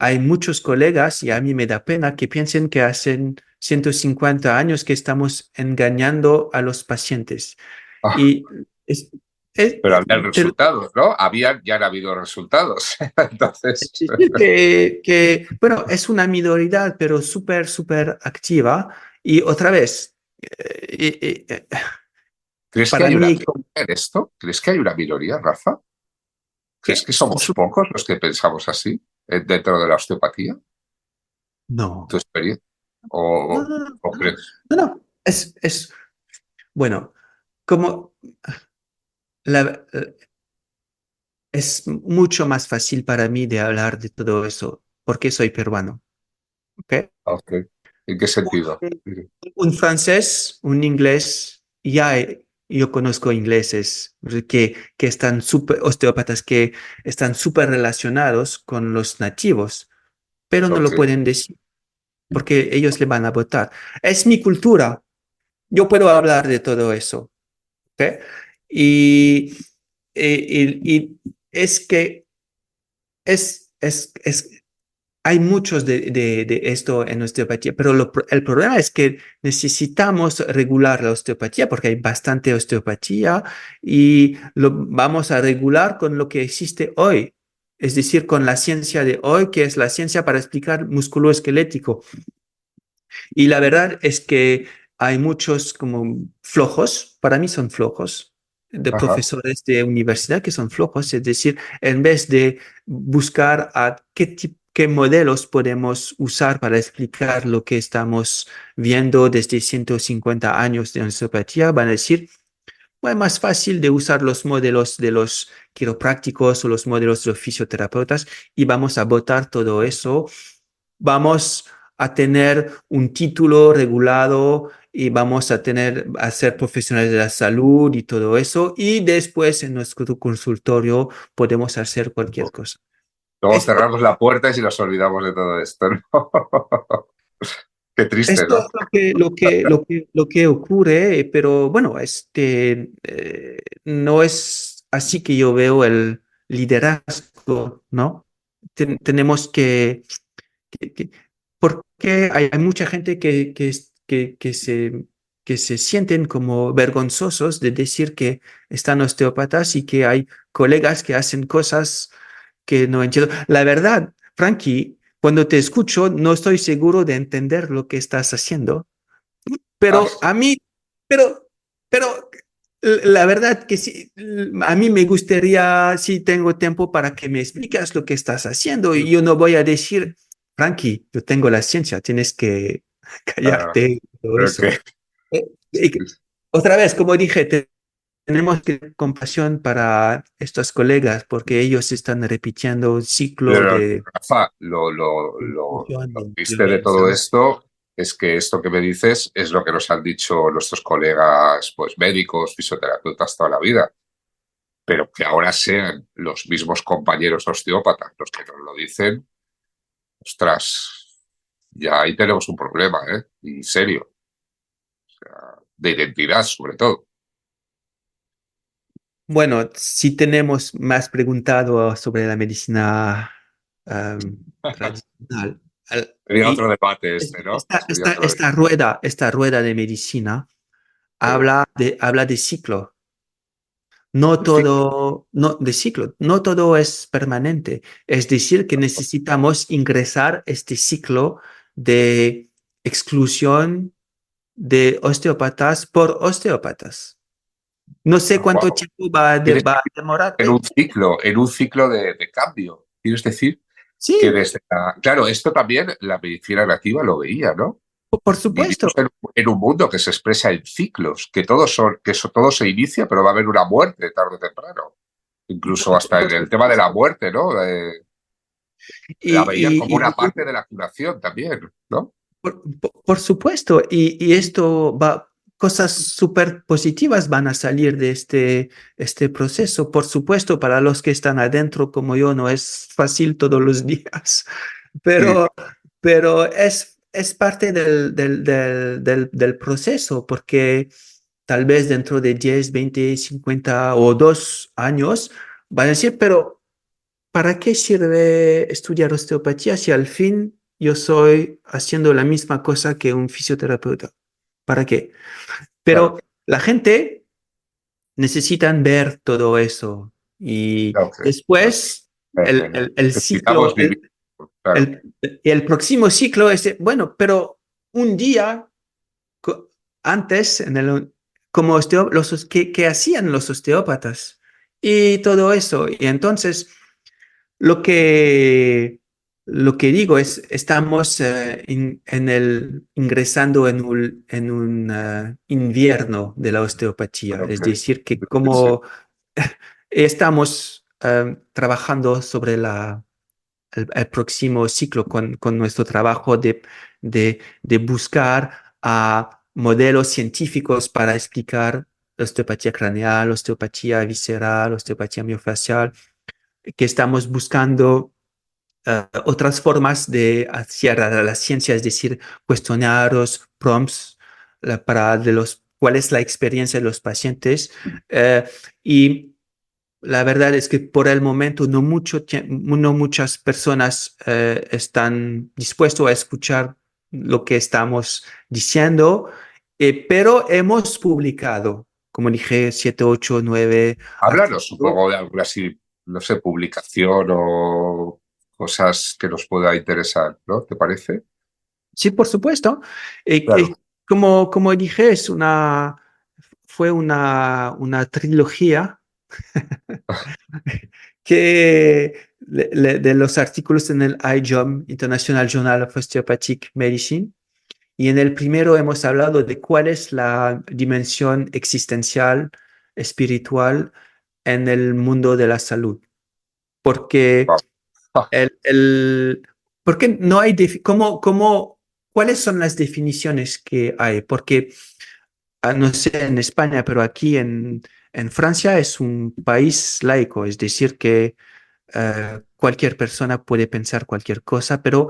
hay muchos colegas, y a mí me da pena, que piensen que hacen 150 años que estamos engañando a los pacientes. Ah, Y es, es- pero habían te- resultados, ¿no? Ya han habido resultados. Entonces, es decir bueno, es una minoridad, pero súper activa. Y otra vez, ¿crees que para hay una mí, minoría en esto? ¿Crees que hay una minoría, Rafa? ¿Crees ¿qué? que somos pocos los que pensamos así dentro de la osteopatía? No, ¿Tu experiencia? no, ¿O, no, no, o no, crees? no. Bueno, como la, es mucho más fácil para mí de hablar de todo eso, porque soy peruano, ¿ok? Ok. ¿En qué sentido? Un francés, un inglés, yo conozco ingleses que están súper, osteópatas que están súper relacionados con los nativos, pero no Ok. lo pueden decir porque ellos le van a votar. Es mi cultura, yo puedo hablar de todo eso, ¿ok? Y, y es que es hay muchos de esto en osteopatía, pero el problema es que necesitamos regular la osteopatía porque hay bastante osteopatía y lo vamos a regular con lo que existe hoy, es decir, con la ciencia de hoy, que es la ciencia para explicar músculo esquelético. Y la verdad es que hay muchos como flojos, para mí son flojos, de Ajá. profesores de universidad que son flojos, es decir, en vez de buscar a qué modelos podemos usar para explicar lo que estamos viendo desde 150 años de osteopatía, van a decir, bueno, más fácil de usar los modelos de los quiroprácticos o los modelos de los fisioterapeutas y vamos a botar todo eso. Vamos a tener un título regulado y vamos a ser profesionales de la salud y todo eso. Y después en nuestro consultorio podemos hacer cualquier cosa. Luego Esto, cerramos la puerta y si nos olvidamos de todo esto, ¿no? Qué triste, esto ¿no? es lo que ocurre, pero bueno, no es así que yo veo el liderazgo, ¿no? Tenemos que- porque hay mucha gente que se sienten como vergonzosos de decir que están osteópatas y que hay colegas que hacen cosas que no entiendo. La verdad, Frankie, cuando te escucho, no estoy seguro de entender lo que estás haciendo, Ah, pero a mí, pero la verdad que sí, a mí me gustaría, si tengo tiempo, para que me explicas lo que estás haciendo. Y yo no voy a decir, Frankie, yo tengo la ciencia, tienes que ah, callarte y todo creo eso. que Otra vez, como dije, tenemos que tener compasión para estos colegas porque ellos están repitiendo un ciclo pero, de Rafa, lo confusión, triste de todo violencia. esto es que esto que me dices es lo que nos han dicho nuestros colegas, pues médicos, fisioterapeutas toda la vida, pero que ahora sean los mismos compañeros osteópatas los que nos lo dicen, ostras, ya ahí tenemos un problema, ¿eh? Y serio, de identidad sobre todo. Bueno, si tenemos más preguntado sobre la medicina tradicional. Sería Y otro debate este, ¿no? Sería otro debate. esta rueda de medicina Eh, habla de ciclo. No sí, todo, no, de ciclo, no todo es permanente. Es decir, que necesitamos ingresar este ciclo de exclusión de osteópatas por osteópatas. No sé cuánto wow. tiempo Tienes va a demorar. en un ciclo de cambio. Quieres decir que Sí, desde claro, esto también la medicina nativa lo veía, ¿no? por Vivimos supuesto. en un mundo que se expresa en ciclos, que todos son, que eso todo se inicia, pero va a haber una muerte tarde o temprano. Incluso hasta en Por el tema de la supuesto. muerte, ¿no? La veían como Y una parte de la curación también, ¿no? por supuesto, y esto va, cosas súper positivas van a salir de este proceso. Por supuesto, para los que están adentro como yo no es fácil todos los días, Sí, pero, pero es parte del proceso, porque tal vez dentro de 10 20 50 o 2 años van a decir, pero ¿para qué sirve estudiar osteopatía si al fin yo soy haciendo la misma cosa que un fisioterapeuta? ¿Para qué? claro. Pero la gente necesita ver todo eso y Claro que después el necesitamos ciclo, vivir, claro. el próximo ciclo es, bueno, pero un día antes, como ¿qué hacían los osteópatas? Y todo eso. Y entonces Lo que, lo que digo es, estamos ingresando en un invierno de la osteopatía, Claro es que decir, que sí. como estamos trabajando sobre el próximo ciclo con nuestro trabajo de buscar a modelos científicos para explicar la osteopatía craneal, osteopatía visceral, osteopatía miofascial, que estamos buscando otras formas de hacer la ciencia, es decir, cuestionarios, prompts, para de los cuál es la experiencia de los pacientes. eh, y la verdad es que por el momento no muchas personas están dispuestos a escuchar lo que estamos diciendo, pero hemos publicado, como dije, 7, 8, 9 Háblanos, artículos. supongo, de alguna así, no sé, publicación o cosas que nos pueda interesar, ¿no? ¿Te parece? Sí, por supuesto. Claro. Como dije, fue una trilogía de los artículos en el iJOM, International Journal of Osteopathic Medicine. Y en el primero hemos hablado de cuál es la dimensión existencial, espiritual en el mundo de la salud. Porque Wow. Ah, porque no hay, ¿cuáles son las definiciones que hay? Porque, no sé en España, pero aquí en Francia es un país laico, es decir, que cualquier persona puede pensar cualquier cosa, pero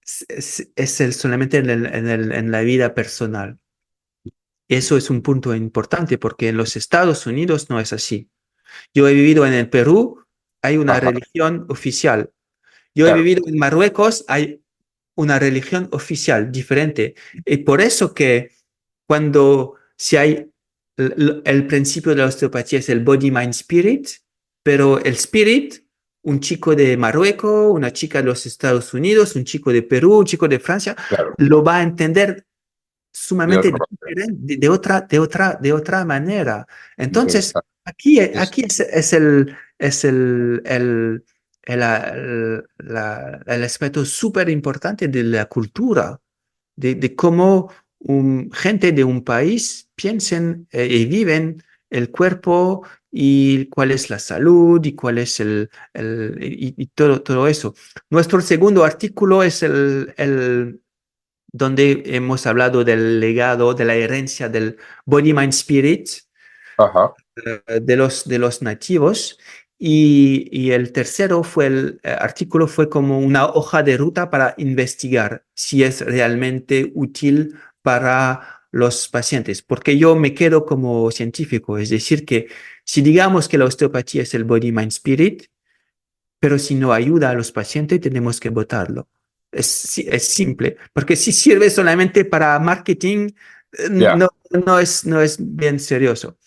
solamente en la vida personal. Eso es un punto importante porque en los Estados Unidos no es así. Yo he vivido en el Perú, hay una ajá, religión oficial. Yo he claro, vivido en Marruecos, hay una religión oficial diferente. Y por eso que cuando si hay el principio de la osteopatía es el body, mind, spirit, pero el spirit, un chico de Marruecos, una chica de los Estados Unidos, un chico de Perú, un chico de Francia, claro. lo va a entender De sumamente otra manera. diferente, de otra manera. Entonces, Interesante. Es, aquí es el aspecto súper importante de la cultura, de cómo gente de un país piensen y viven el cuerpo y cuál es la salud y cuál es y todo eso. Nuestro segundo artículo es donde hemos hablado del legado, de la herencia del Body, Mind, Spirit Ajá. de los nativos. Y el tercero fue el artículo fue como una hoja de ruta para investigar si es realmente útil para los pacientes, porque yo me quedo como científico, es decir, que si digamos que la osteopatía es el body, mind, spirit, pero si no ayuda a los pacientes, tenemos que votarlo. Es simple, porque si sirve solamente para marketing, Ya. no es bien serioso.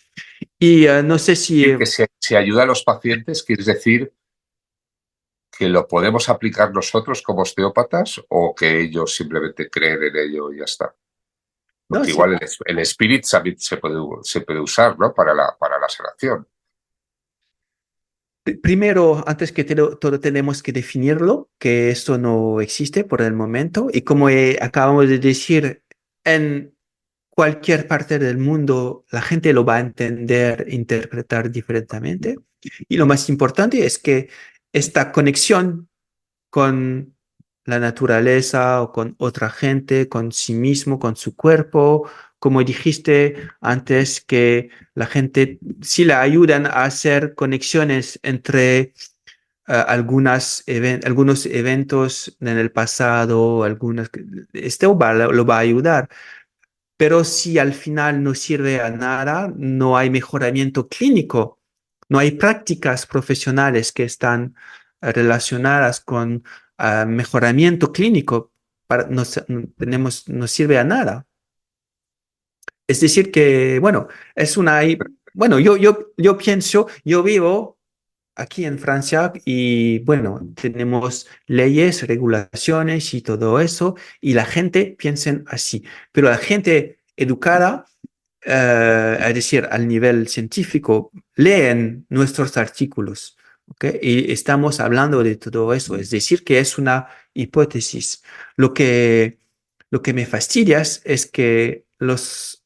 Y no sé si Y que si ayuda a los pacientes, ¿quieres decir que lo podemos aplicar nosotros como osteópatas o que ellos simplemente creen en ello y ya está? no, Porque sí. igual el Spirit también se puede usar, ¿no? Para la sanación. Primero, antes que todo, tenemos que definirlo, que esto no existe por el momento. Y como acabamos de decir, en cualquier parte del mundo la gente lo va a entender, interpretar diferentemente. Y lo más importante es que esta conexión con la naturaleza o con otra gente, con sí mismo, con su cuerpo. Como dijiste antes, que la gente sí la ayudan a hacer conexiones entre algunos eventos en el pasado, esto lo va a ayudar. Pero si al final no sirve a nada, no hay mejoramiento clínico, no hay prácticas profesionales que están relacionadas con mejoramiento clínico, no sirve a nada. Es decir que, bueno, bueno, yo pienso, yo vivo aquí en Francia y bueno, tenemos leyes, regulaciones y todo eso, y la gente piensa así, pero la gente educada, es decir, al nivel científico, leen nuestros artículos, ¿ok? Y estamos hablando de todo eso, es decir, que es una hipótesis. Lo que, lo que me fastidia es que los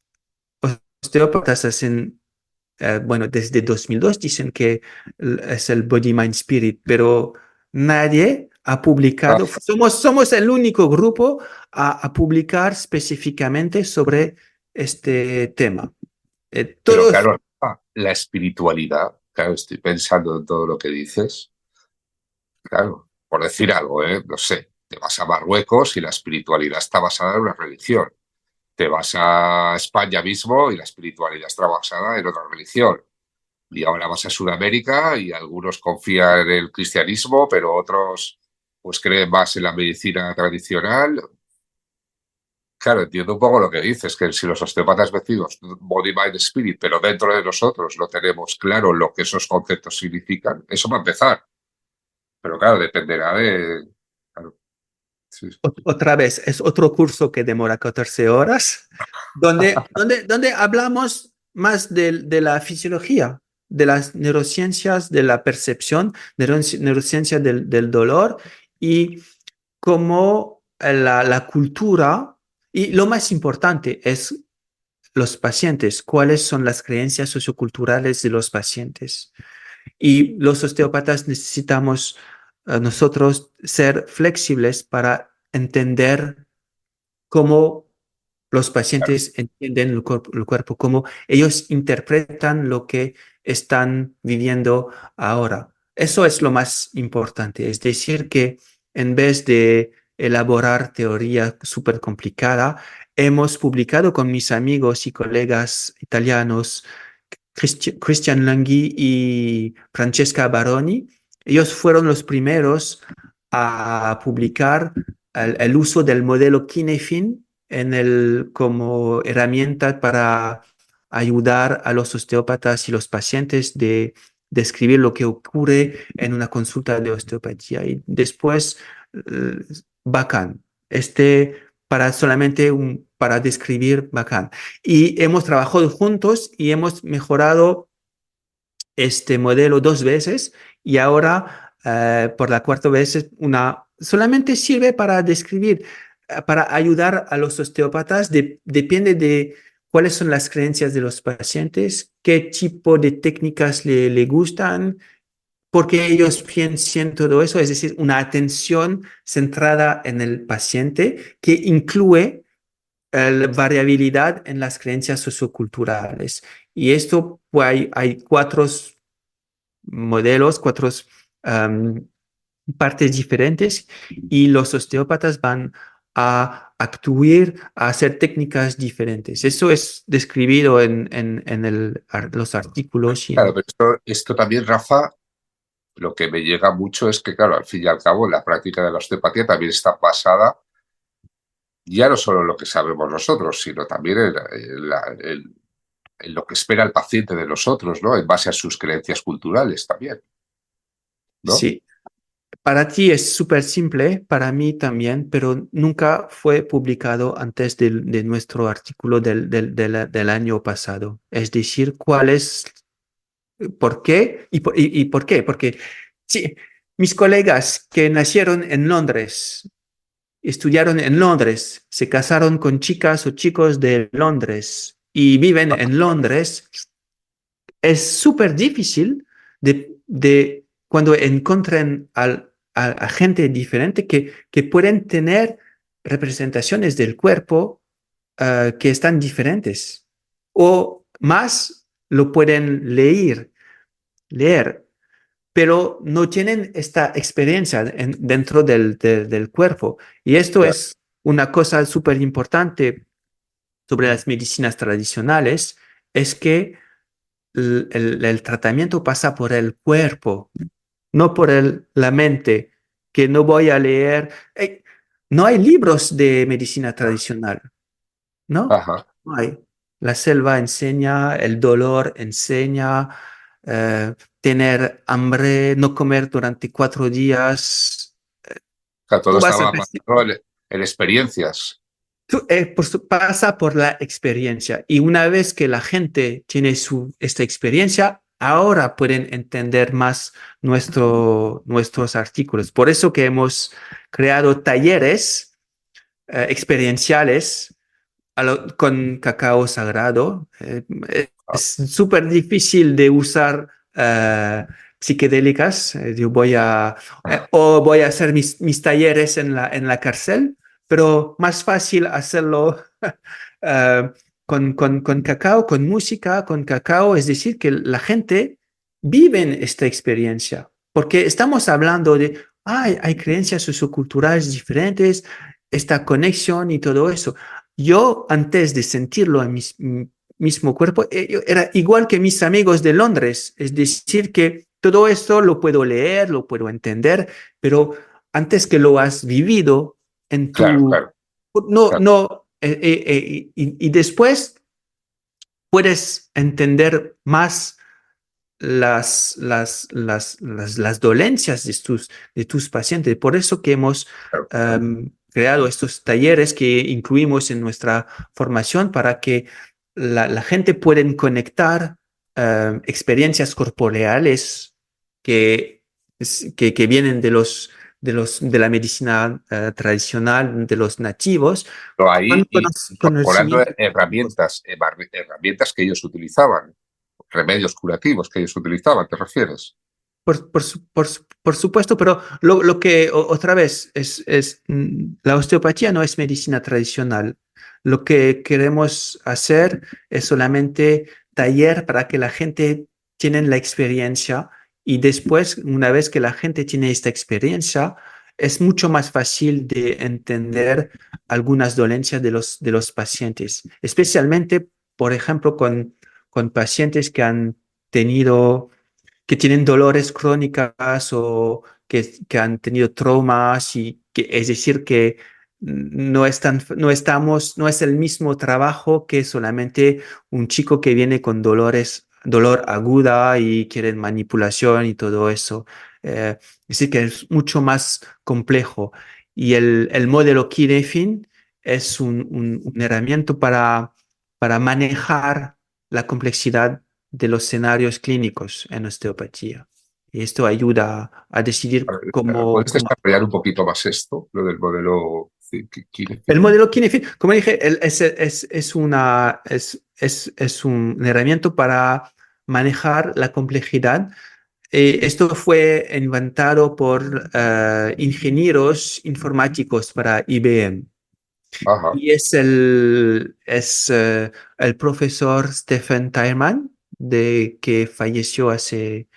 osteópatas hacen bueno, desde 2002 dicen que es el Body, Mind, Spirit, pero nadie ha Ah, publicado. Somos el único grupo a publicar específicamente sobre este tema. pero Todos, claro, la espiritualidad, claro, estoy pensando en todo lo que dices. Claro, por decir algo, ¿eh? No sé, te vas a Marruecos y la espiritualidad está basada en una religión. Te vas a España mismo y la espiritualidad está basada en otra religión. Y ahora vas a Sudamérica y algunos confían en el cristianismo, pero otros pues creen más en la medicina tradicional. Claro, entiendo un poco lo que dices, que si los osteópatas decimos body, mind, spirit, pero dentro de nosotros no tenemos claro lo que esos conceptos significan, eso va a empezar. Pero claro, dependerá de... Claro, sí. otra vez, es otro curso que demora 14 horas, donde hablamos más de la fisiología, de las neurociencias, de la percepción, de neurociencia del dolor y cómo la cultura, y lo más importante es los pacientes, cuáles son las creencias socioculturales de los pacientes. Y los osteópatas necesitamos nosotros ser flexibles para entender cómo los pacientes entienden el cuerpo, cómo ellos interpretan lo que están viviendo ahora. Eso es lo más importante. Es decir, que en vez de elaborar teoría súper complicada, hemos publicado con mis amigos y colegas italianos, Christian Langhi y Francesca Baroni. Ellos fueron los primeros a publicar el uso del modelo Kinefin como herramienta para ayudar a los osteópatas y los pacientes de describir lo que ocurre en una consulta de osteopatía. Y después, bacán. Para describir bacán. Y hemos trabajado juntos y hemos mejorado este modelo dos veces y ahora por la cuarta vez solamente sirve para describir, para ayudar a los osteópatas. Depende de cuáles son las creencias de los pacientes, qué tipo de técnicas le gustan porque ellos piensan todo eso, es decir, una atención centrada en el paciente que incluye la variabilidad en las creencias socioculturales. Y esto, pues, hay cuatro modelos, cuatro um, partes diferentes y los osteópatas van a actuar, a hacer técnicas diferentes. Eso es describido los artículos y Claro, en... pero esto también, Rafa, lo que me llega mucho es que, claro, al fin y al cabo, la práctica de la osteopatía también está basada ya no solo en lo que sabemos nosotros, sino también en lo que espera el paciente de nosotros, ¿no? En base a sus creencias culturales también, ¿no? Sí, para ti es súper simple, para mí también, pero nunca fue publicado antes de nuestro artículo del año pasado. Es decir, cuál es, por qué y por qué. Porque sí, mis colegas que nacieron en Londres, estudiaron en Londres, se casaron con chicas o chicos de Londres y viven en Londres, es súper difícil de cuando encuentren a gente diferente que pueden tener representaciones del cuerpo que están diferentes o más lo pueden leer, pero no tienen esta experiencia dentro del cuerpo. Y esto Ya. es una cosa súper importante sobre las medicinas tradicionales, es que el tratamiento pasa por el cuerpo, no por la mente, que no voy a leer. No hay libros de medicina tradicional, ¿no? Ajá. No hay. La selva enseña, el dolor enseña, tener hambre, no comer durante 4 días. O sea, todo Tú vas a estaba perci- basado en experiencias. pasa por la experiencia y una vez que la gente tiene esta experiencia, ahora pueden entender más nuestros artículos. Por eso que hemos creado talleres experienciales con cacao sagrado. Es súper difícil de usar psicodélicas. Yo voy a hacer mis talleres en la cárcel, pero más fácil hacerlo eh, con cacao, con música, con cacao. Es decir, que la gente vive en esta experiencia, porque estamos hablando de, hay creencias socioculturales diferentes, esta conexión y todo eso. Yo, antes de sentirlo en mi mismo cuerpo, yo era igual que mis amigos de Londres. Es decir, que todo esto lo puedo leer, lo puedo entender, pero antes que lo has vivido en Claro, tu... claro, No, claro. no, y después puedes entender más las dolencias de tus pacientes. Por eso que hemos Claro. creado estos talleres que incluimos en nuestra formación para que la gente pueda conectar experiencias corporeales que, que vienen de la medicina tradicional, de los nativos, Pero con ahí incorporando conocimientos científicos. herramientas que ellos utilizaban, remedios curativos que ellos utilizaban, ¿te refieres? Por supuesto, pero lo que otra vez la osteopatía no es medicina tradicional. Lo que queremos hacer es solamente taller para que la gente tiene la experiencia y después, una vez que la gente tiene esta experiencia, es mucho más fácil de entender algunas dolencias de los pacientes, especialmente, por ejemplo, con pacientes que tienen dolores crónicas o que han tenido traumas y que es decir que no es el mismo trabajo que solamente un chico que viene con dolor aguda y quieren manipulación y todo eso. Es decir, que es mucho más complejo. Y el modelo Kinefin es una herramienta para manejar la complejidad de los escenarios clínicos en osteopatía. Y esto ayuda a decidir cómo, ¿Puedes cómo desarrollar un actuar. poquito más esto, lo del modelo El Kinefin? modelo Kinefin, como dije, es una herramienta para manejar la complejidad esto fue inventado por ingenieros informáticos para IBM. Ajá, Y es el profesor Stephen Tyerman, que falleció hace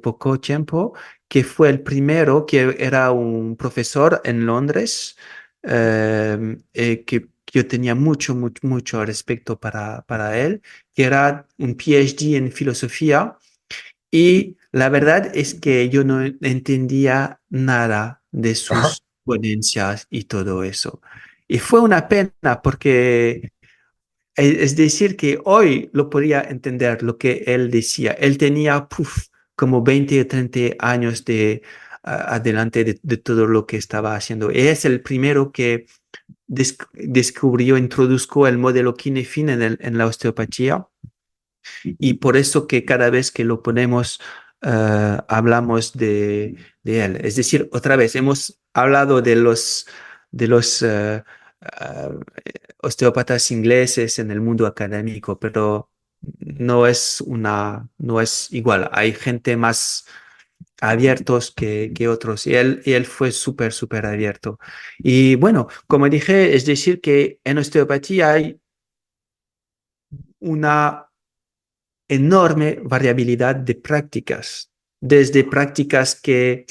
poco tiempo, que fue el primero, que era un profesor en Londres, que yo tenía mucho respeto para él, que era un PhD en filosofía. Y la verdad es que yo no entendía nada de ajá, sus ponencias y todo eso. Y fue una pena porque es decir que hoy lo podía entender lo que él decía. Él tenía como 20 o 30 años adelante de todo lo que estaba haciendo. Es el primero que descubrió, introdujo el modelo Kinefin en la osteopatía y por eso que cada vez que lo ponemos, hablamos de él. Es decir, otra vez, hemos hablado de los osteópatas ingleses en el mundo académico, pero no es igual. Hay gente más abiertos que otros y él fue súper abierto. Y bueno, como dije, es decir que en osteopatía hay una enorme variabilidad de prácticas, desde prácticas que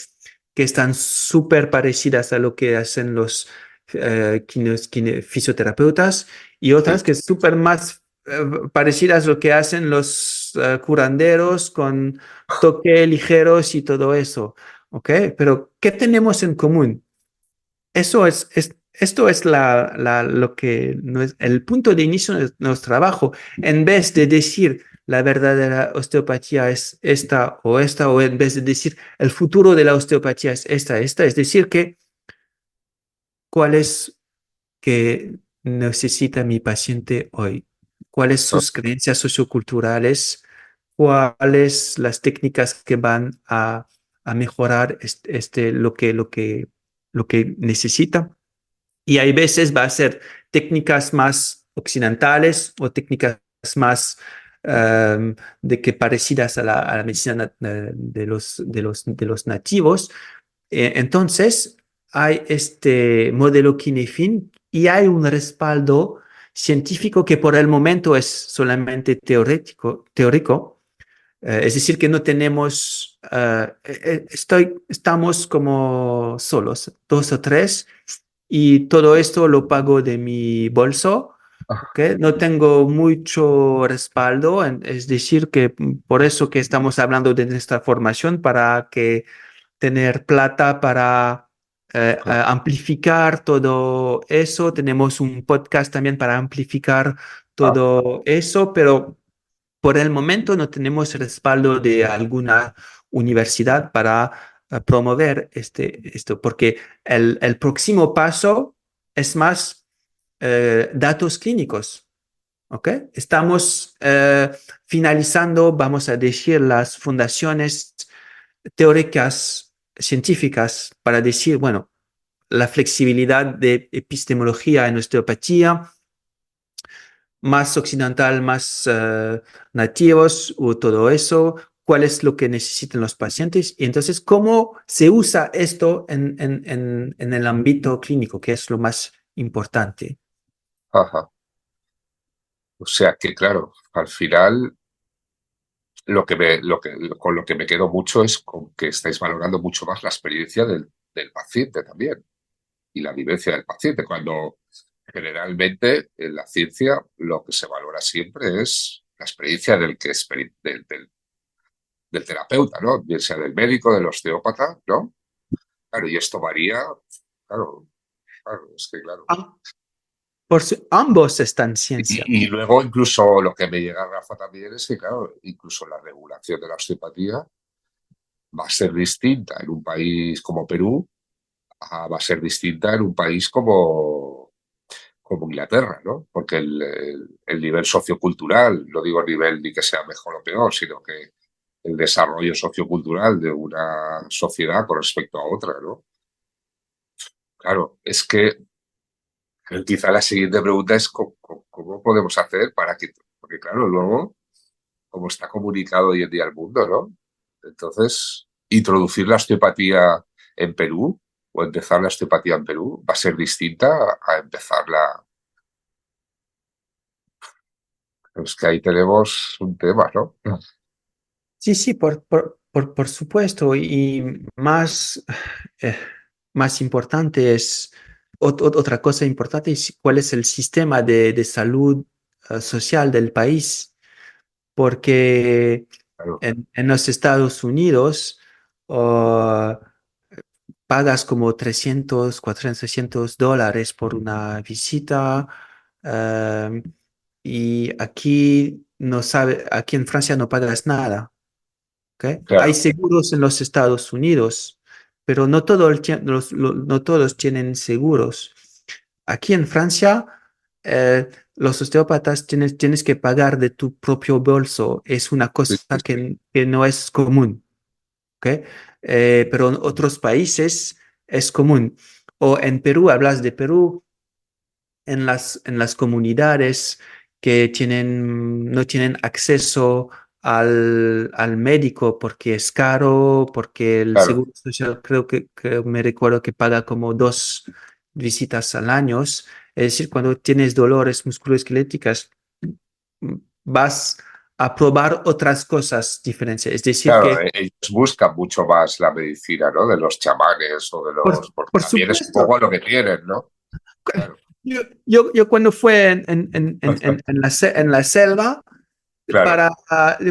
están súper parecidas a lo que hacen los fisioterapeutas y otras sí, que súper más parecidas a lo que hacen los curanderos con toque ligeros y todo eso. ¿Ok? Pero, ¿qué tenemos en común? Esto es lo que no es el punto de inicio de nuestro trabajo. En vez de decir la verdadera osteopatía es esta, o en vez de decir el futuro de la osteopatía es esta, es decir, que cuál es que necesita mi paciente hoy, cuáles ah, sus creencias socioculturales, cuáles las técnicas que van a mejorar lo que necesita. Y hay veces va a ser técnicas más occidentales o técnicas más de que parecidas a la medicina de los nativos. Entonces, hay este modelo Kinefin y hay un respaldo científico que por el momento es solamente teórico. Es decir, que no tenemos, estamos como solos, dos o tres, y todo esto lo pago de mi bolso, ¿ok? ah, No tengo mucho respaldo, es decir, que por eso que estamos hablando de nuestra formación, para que tener plata para ah, amplificar todo eso. Tenemos un podcast también para amplificar ah, todo eso, pero por el momento no tenemos respaldo de alguna universidad para promover esto, porque el próximo paso es más datos clínicos. ¿Ok? Estamos finalizando, vamos a decir, las fundaciones teóricas científicas para decir, bueno, la flexibilidad de epistemología en osteopatía, más occidental, más nativos o todo eso, cuál es lo que necesitan los pacientes y entonces cómo se usa esto en el ámbito clínico, que es lo más importante. ajá. O sea que, claro, al final con lo que me quedo mucho es con que estáis valorando mucho más la experiencia del paciente también y la vivencia del paciente, cuando generalmente en la ciencia lo que se valora siempre es la experiencia del terapeuta, ¿no? Bien sea del médico, del osteópata, ¿no? Claro, y esto varía, claro, claro, es que claro. Ah, ambos están en ciencia. Y luego incluso lo que me llega, Rafa, también es que, claro, incluso la regulación de la osteopatía va a ser distinta en un país como Perú, va a ser distinta en un país como Inglaterra, ¿no? Porque el nivel sociocultural, no digo nivel ni que sea mejor o peor, sino que el desarrollo sociocultural de una sociedad con respecto a otra, ¿no? Claro, es que quizá la siguiente pregunta es cómo podemos hacer para que, porque claro, luego, como está comunicado hoy en día el mundo, ¿no? Entonces, introducir la osteopatía en Perú o empezar la osteopatía en Perú va a ser distinta a empezarla. Es que ahí tenemos un tema, ¿no? Sí, sí, por supuesto. Y más, eh, más importante es, otra cosa importante es cuál es el sistema de salud social del país. Porque Claro, en los Estados Unidos uh, pagas como 300 400 $600 por una visita. um, y aquí no sabe, aquí en Francia no pagas nada. ¿Ok? Hay claro, seguros en los Estados Unidos, pero no, no todos tienen seguros. Aquí en Francia, los osteópatas tienes que pagar de tu propio bolso. Es una sí, cosa sí, sí, que no es común. ¿Ok? Pero en otros países es común. O en Perú, hablas de Perú, en las comunidades que no tienen acceso al médico porque es caro, porque el claro, Seguro Social creo que me recuerdo que paga como 2 visitas al año. Es decir, cuando tienes dolores musculoesqueléticas, vas a probar otras cosas diferentes. Es decir, claro, que ellos buscan mucho más la medicina, ¿no? De los chamanes o de por, los, porque por también es un supuesto. poco lo que tienen, ¿no? Claro, Yo cuando fue en la selva, claro, para,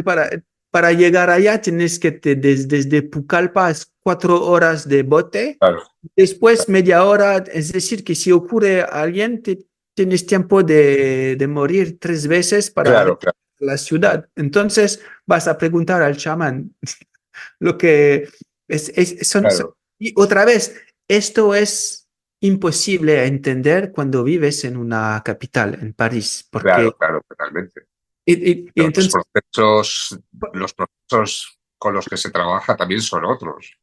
para, para llegar allá tienes que desde Pucallpa es 4 horas de bote, claro, después media hora, es decir, que si ocurre a alguien, tienes tiempo de morir 3 veces para claro, regresar claro, a la ciudad. Entonces vas a preguntar al chamán lo que claro, y otra vez, esto es imposible de entender cuando vives en una capital, en París, claro, porque claro, totalmente. y Pero entonces, los procesos con los que se trabaja también son otros.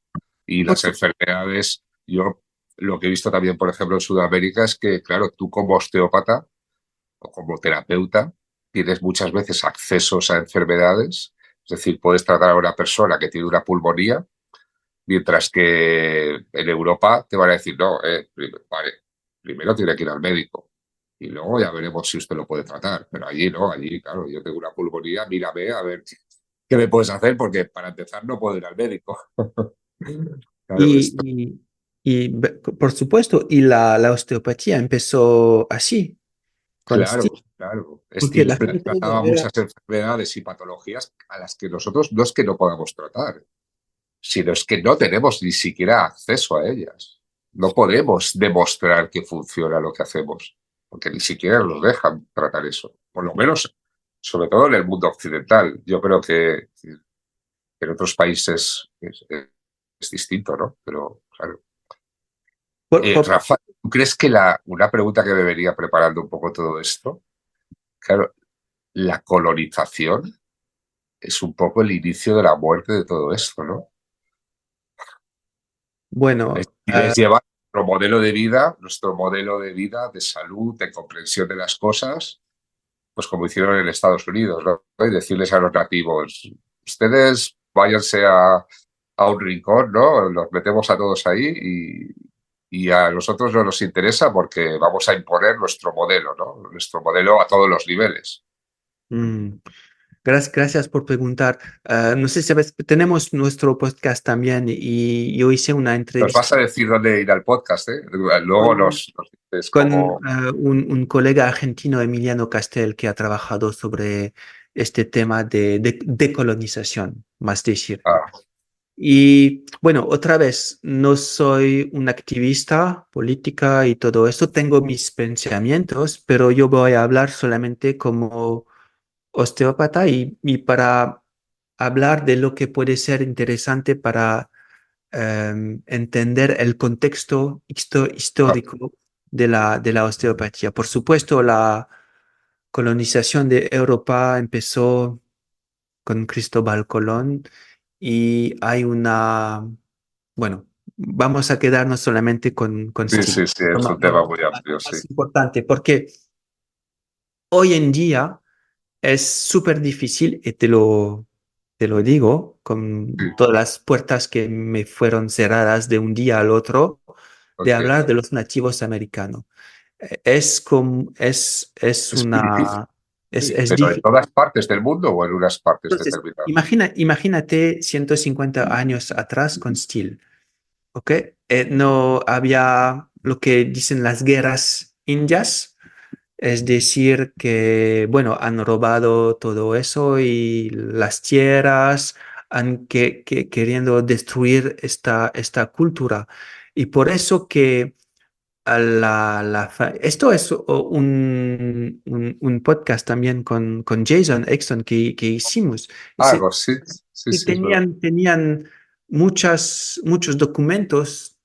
Y por las su- enfermedades, yo lo que he visto también, por ejemplo, en Sudamérica es que, claro, tú como osteópata o como terapeuta tienes muchas veces accesos a enfermedades, es decir, puedes tratar a una persona que tiene una pulmonía, mientras que en Europa te van a decir, no, vale, primero tiene que ir al médico y luego ya veremos si usted lo puede tratar, pero allí no, allí, claro, yo tengo una pulmonía, mírame a ver qué me puedes hacer, porque para empezar no puedo ir al médico. Claro, esto, y, por supuesto, y la osteopatía empezó así, con claro, Steve, claro. porque Steve la gente trataba era, muchas enfermedades y patologías a las que nosotros no es que no podamos tratar, sino es que no tenemos ni siquiera acceso a ellas. No podemos demostrar que funciona lo que hacemos, porque ni siquiera nos dejan tratar eso. Por lo menos, sobre todo en el mundo occidental. Yo creo que en otros países es distinto, ¿no? Pero, claro. por, por- Rafa, ¿tú crees que una pregunta que me venía preparando un poco todo esto? Claro, la colonización es un poco el inicio de la muerte de todo esto, ¿no? bueno, Es llevar nuestro modelo de vida, de salud, de comprensión de las cosas, pues como hicieron en Estados Unidos, ¿no? Y decirles a los nativos, ustedes váyanse a un rincón, ¿no? Los metemos a todos ahí y a nosotros no nos interesa porque vamos a imponer nuestro modelo, ¿no? Nuestro modelo a todos los niveles. mm, gracias por preguntar. No sé si sabes, tenemos nuestro podcast también y yo hice una Nos vas a entrevista decir dónde ir al podcast, ¿eh? Luego con, nos dices con cómo... un colega argentino, Emiliano Castel, que ha trabajado sobre este tema de decolonización, más decir. Ah, Y bueno, otra vez, no soy un activista política y todo eso, tengo mis pensamientos, pero yo voy a hablar solamente como osteópata y para hablar de lo que puede ser interesante para entender el contexto ah, histórico de la osteopatía. Por supuesto, la colonización de Europa empezó con Cristóbal Colón y hay bueno, vamos a quedarnos solamente con sí, Steve. sí, sí, es un tema muy amplio, sí. Más importante, porque hoy en día es súper difícil, y te lo digo, con Sí, todas las puertas que me fueron cerradas de un día al otro, de ok. hablar de los nativos americanos. Es Es muy difícil, una, sí. es ¿Pero en difícil. todas partes del mundo o en unas partes Entonces, determinadas? imagínate 150 años atrás con Steel, ¿ok? No había lo que dicen las guerras indias, es decir, que, bueno, han robado todo eso y las tierras, queriendo destruir esta cultura. Y por eso que esto es un podcast también con Jason Exton que hicimos. Se- Algo, sí, sí, y sí, es verdad. tenían muchos documentos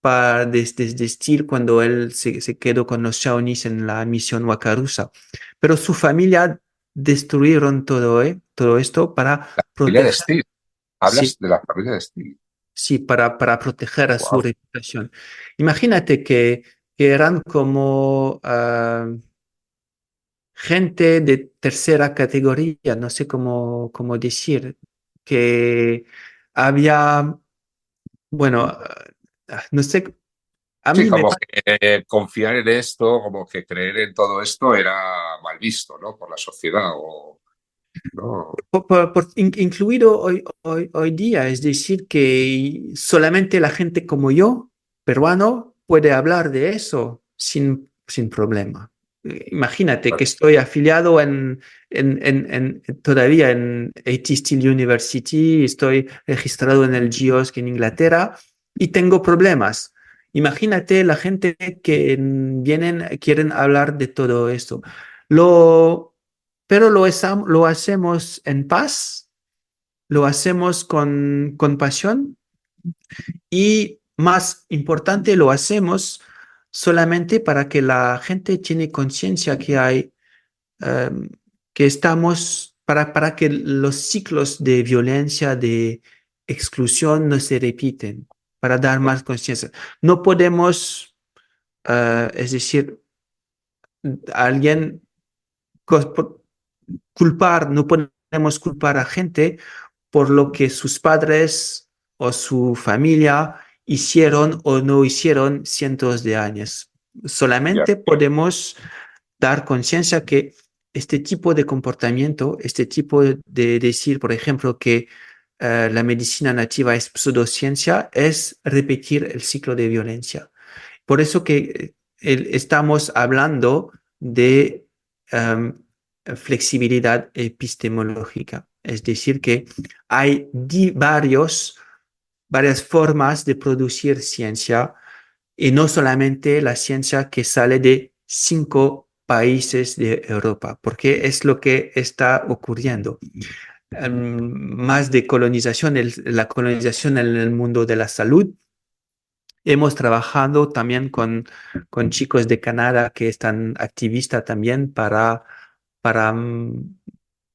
para decir cuando él se quedó con los Shawnees en la misión Wakarusa. Pero su familia destruyeron todo esto para Familia de proteger, Steve. sí, Hablas de la familia de Steve. sí, para proteger a su Wow. reputación. Imagínate que eran como gente de tercera categoría, no sé cómo decir, que había, bueno, no sé, a Sí, mí me como pasa, que confiar en esto, como que creer en todo esto era mal visto, ¿no? Por la sociedad o no. incluido hoy día, es decir, que solamente la gente como yo, peruano, puede hablar de eso sin problema. Imagínate que Bueno, estoy afiliado todavía en AT Steel University, estoy registrado en el GIOSC en Inglaterra y tengo problemas. Imagínate la gente que quieren hablar de todo esto. Lo, pero lo hacemos en paz, lo hacemos con pasión y más importante, lo hacemos solamente para que la gente tiene conciencia que em, que estamos, para que los ciclos de violencia, de exclusión no se repiten, para dar más conciencia. No podemos, es decir, alguien no podemos culpar a gente por lo que sus padres o su familia hicieron o no hicieron cientos de años. ya, Solamente podemos dar conciencia que este tipo de comportamiento, este tipo de decir, por ejemplo, que la medicina nativa es pseudociencia, es repetir el ciclo de violencia. Por eso que estamos hablando de em, flexibilidad epistemológica. Es decir, que hay varias formas de producir ciencia y no solamente la ciencia que sale de 5 países de Europa, porque es lo que está ocurriendo. Más de colonización, la colonización en el mundo de la salud. Hemos trabajado también con chicos de Canadá que están activistas también para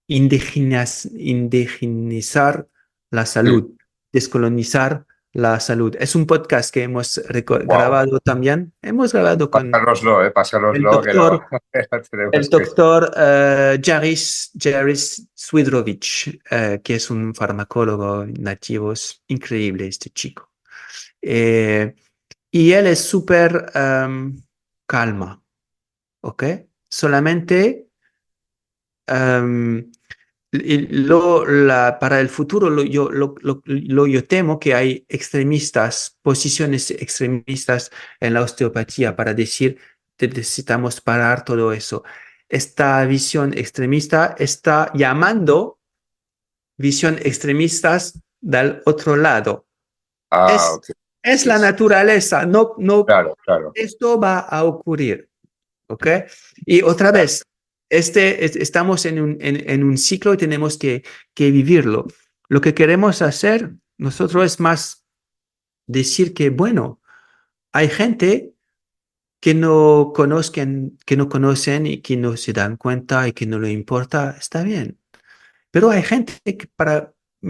indigenizar la sí. salud, descolonizar la salud. Es un podcast que hemos Wow. grabado también. Hemos grabado con el Pásanoslo, que doctor, lo el tenemos que. doctor Jaris Swidrovich, que es un farmacólogo nativo. Es increíble este chico. Eh, y él es súper calma, ¿ok? Solamente em, para el futuro yo temo que hay posiciones extremistas en la osteopatía para decir que necesitamos parar todo eso. Esta visión extremista está llamando visión extremistas del otro lado. Ah, Es, ok. es Sí, la sí. naturaleza, no, Claro, claro, esto va a ocurrir, ¿ok? Y otra claro. vez, estamos en un ciclo y tenemos que vivirlo. Lo que queremos hacer nosotros es más decir que, bueno, hay gente que no conocen y que no se dan cuenta y que no le importa, está bien. Pero hay gente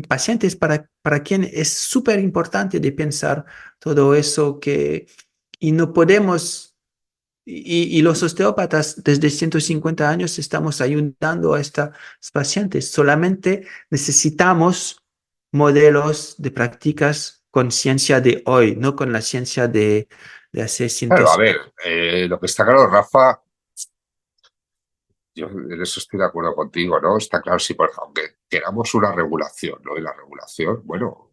pacientes para quien es súper importante de pensar todo eso y no podemos y los osteópatas desde 150 años estamos ayudando a estas pacientes. Solamente necesitamos modelos de prácticas con ciencia de hoy, no con la ciencia de hace Claro, a 150. ver, lo que está claro, Rafa, yo en eso estoy de acuerdo contigo, ¿no? Está claro, sí, por ejemplo, aunque queramos una regulación, ¿no? Y la regulación, bueno,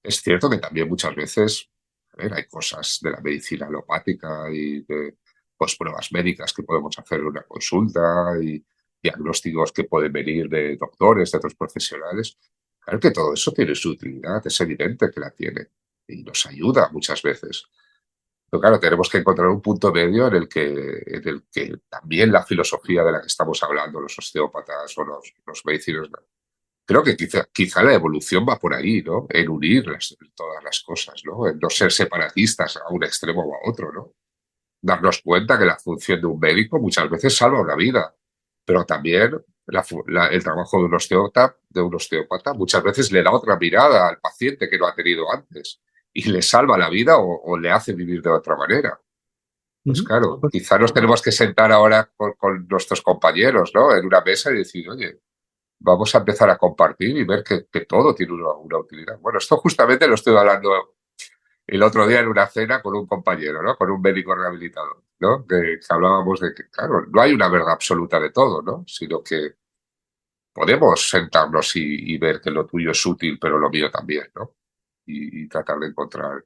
es cierto que también muchas veces, a ver, hay cosas de la medicina alopática y de pues, pruebas médicas que podemos hacer en una consulta y diagnósticos que pueden venir de doctores, de otros profesionales. Claro que todo eso tiene su utilidad, es evidente que la tiene y nos ayuda muchas veces. Pero claro, tenemos que encontrar un punto medio en el que también la filosofía de la que estamos hablando, los osteópatas o los medicinos, creo que quizá la evolución va por ahí, ¿no? En unir todas las cosas, ¿no? En no ser separatistas a un extremo o a otro, ¿no? Darnos cuenta que la función de un médico muchas veces salva una vida, pero también el trabajo de un osteópata muchas veces le da otra mirada al paciente que no ha tenido antes y le salva la vida o le hace vivir de otra manera. Pues Ujú. claro, quizá nos tenemos que sentar ahora con nuestros compañeros, ¿no? En una mesa y decir, oye, vamos a empezar a compartir y ver que todo tiene una utilidad. Bueno, esto justamente lo estoy hablando el otro día en una cena con un compañero, ¿no? Con un médico rehabilitador, ¿no? Que hablábamos de que, claro, no hay una verdad absoluta de todo, ¿no? Sino que podemos sentarnos y ver que lo tuyo es útil, pero lo mío también, ¿no? Y tratar de encontrar,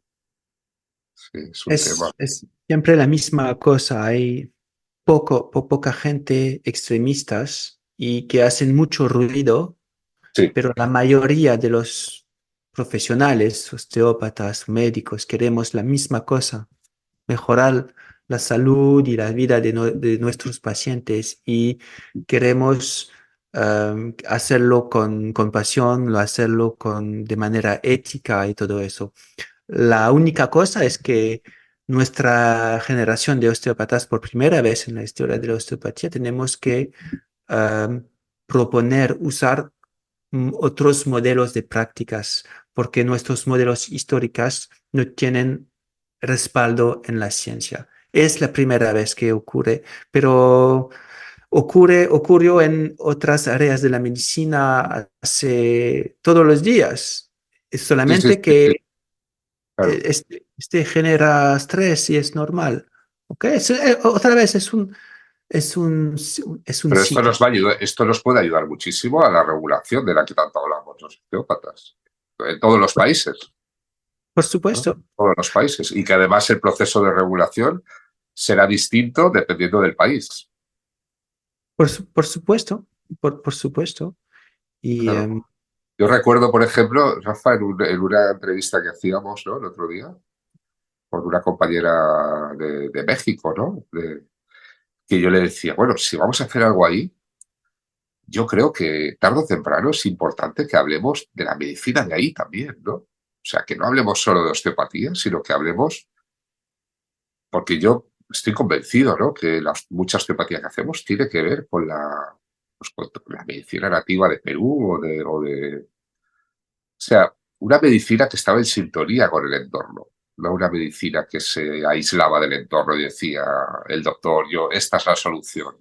sí, es un tema. Es siempre la misma cosa. Hay poca gente extremistas y que hacen mucho ruido, Sí, pero la mayoría de los profesionales, osteópatas, médicos, queremos la misma cosa, mejorar la salud y la vida de nuestros pacientes y queremos hacerlo con compasión, hacerlo de manera ética y todo eso. La única cosa es que nuestra generación de osteópatas, por primera vez en la historia de la osteopatía, tenemos que um, proponer usar otros modelos de prácticas, porque nuestros modelos históricos no tienen respaldo en la ciencia. Es la primera vez que ocurre, pero ocurrió en otras áreas de la medicina hace todos los días. Es sí, sí, solamente sí, sí, que claro. este genera estrés y es normal. ¿Ok? Otra vez es un Pero esto ciclo. nos va a ayudar, esto nos puede ayudar muchísimo a la regulación de la que tanto hablamos los osteópatas. En todos los países. Por ¿No? supuesto, Todos los países. Y que además el proceso de regulación será distinto dependiendo del país. por supuesto, por supuesto. Y Claro. Yo recuerdo, por ejemplo, Rafa, en una entrevista que hacíamos, ¿no? El otro día, con una compañera de México, ¿no? Que yo le decía, bueno, si vamos a hacer algo ahí, yo creo que tarde o temprano es importante que hablemos de la medicina de ahí también, ¿no? O sea, que no hablemos solo de osteopatía, sino que hablemos, porque yo estoy convencido, ¿no? Que mucha osteopatía que hacemos tiene que ver con la medicina nativa de Perú o sea, una medicina que estaba en sintonía con el entorno, no una medicina que se aislaba del entorno y decía el doctor, esta es la solución.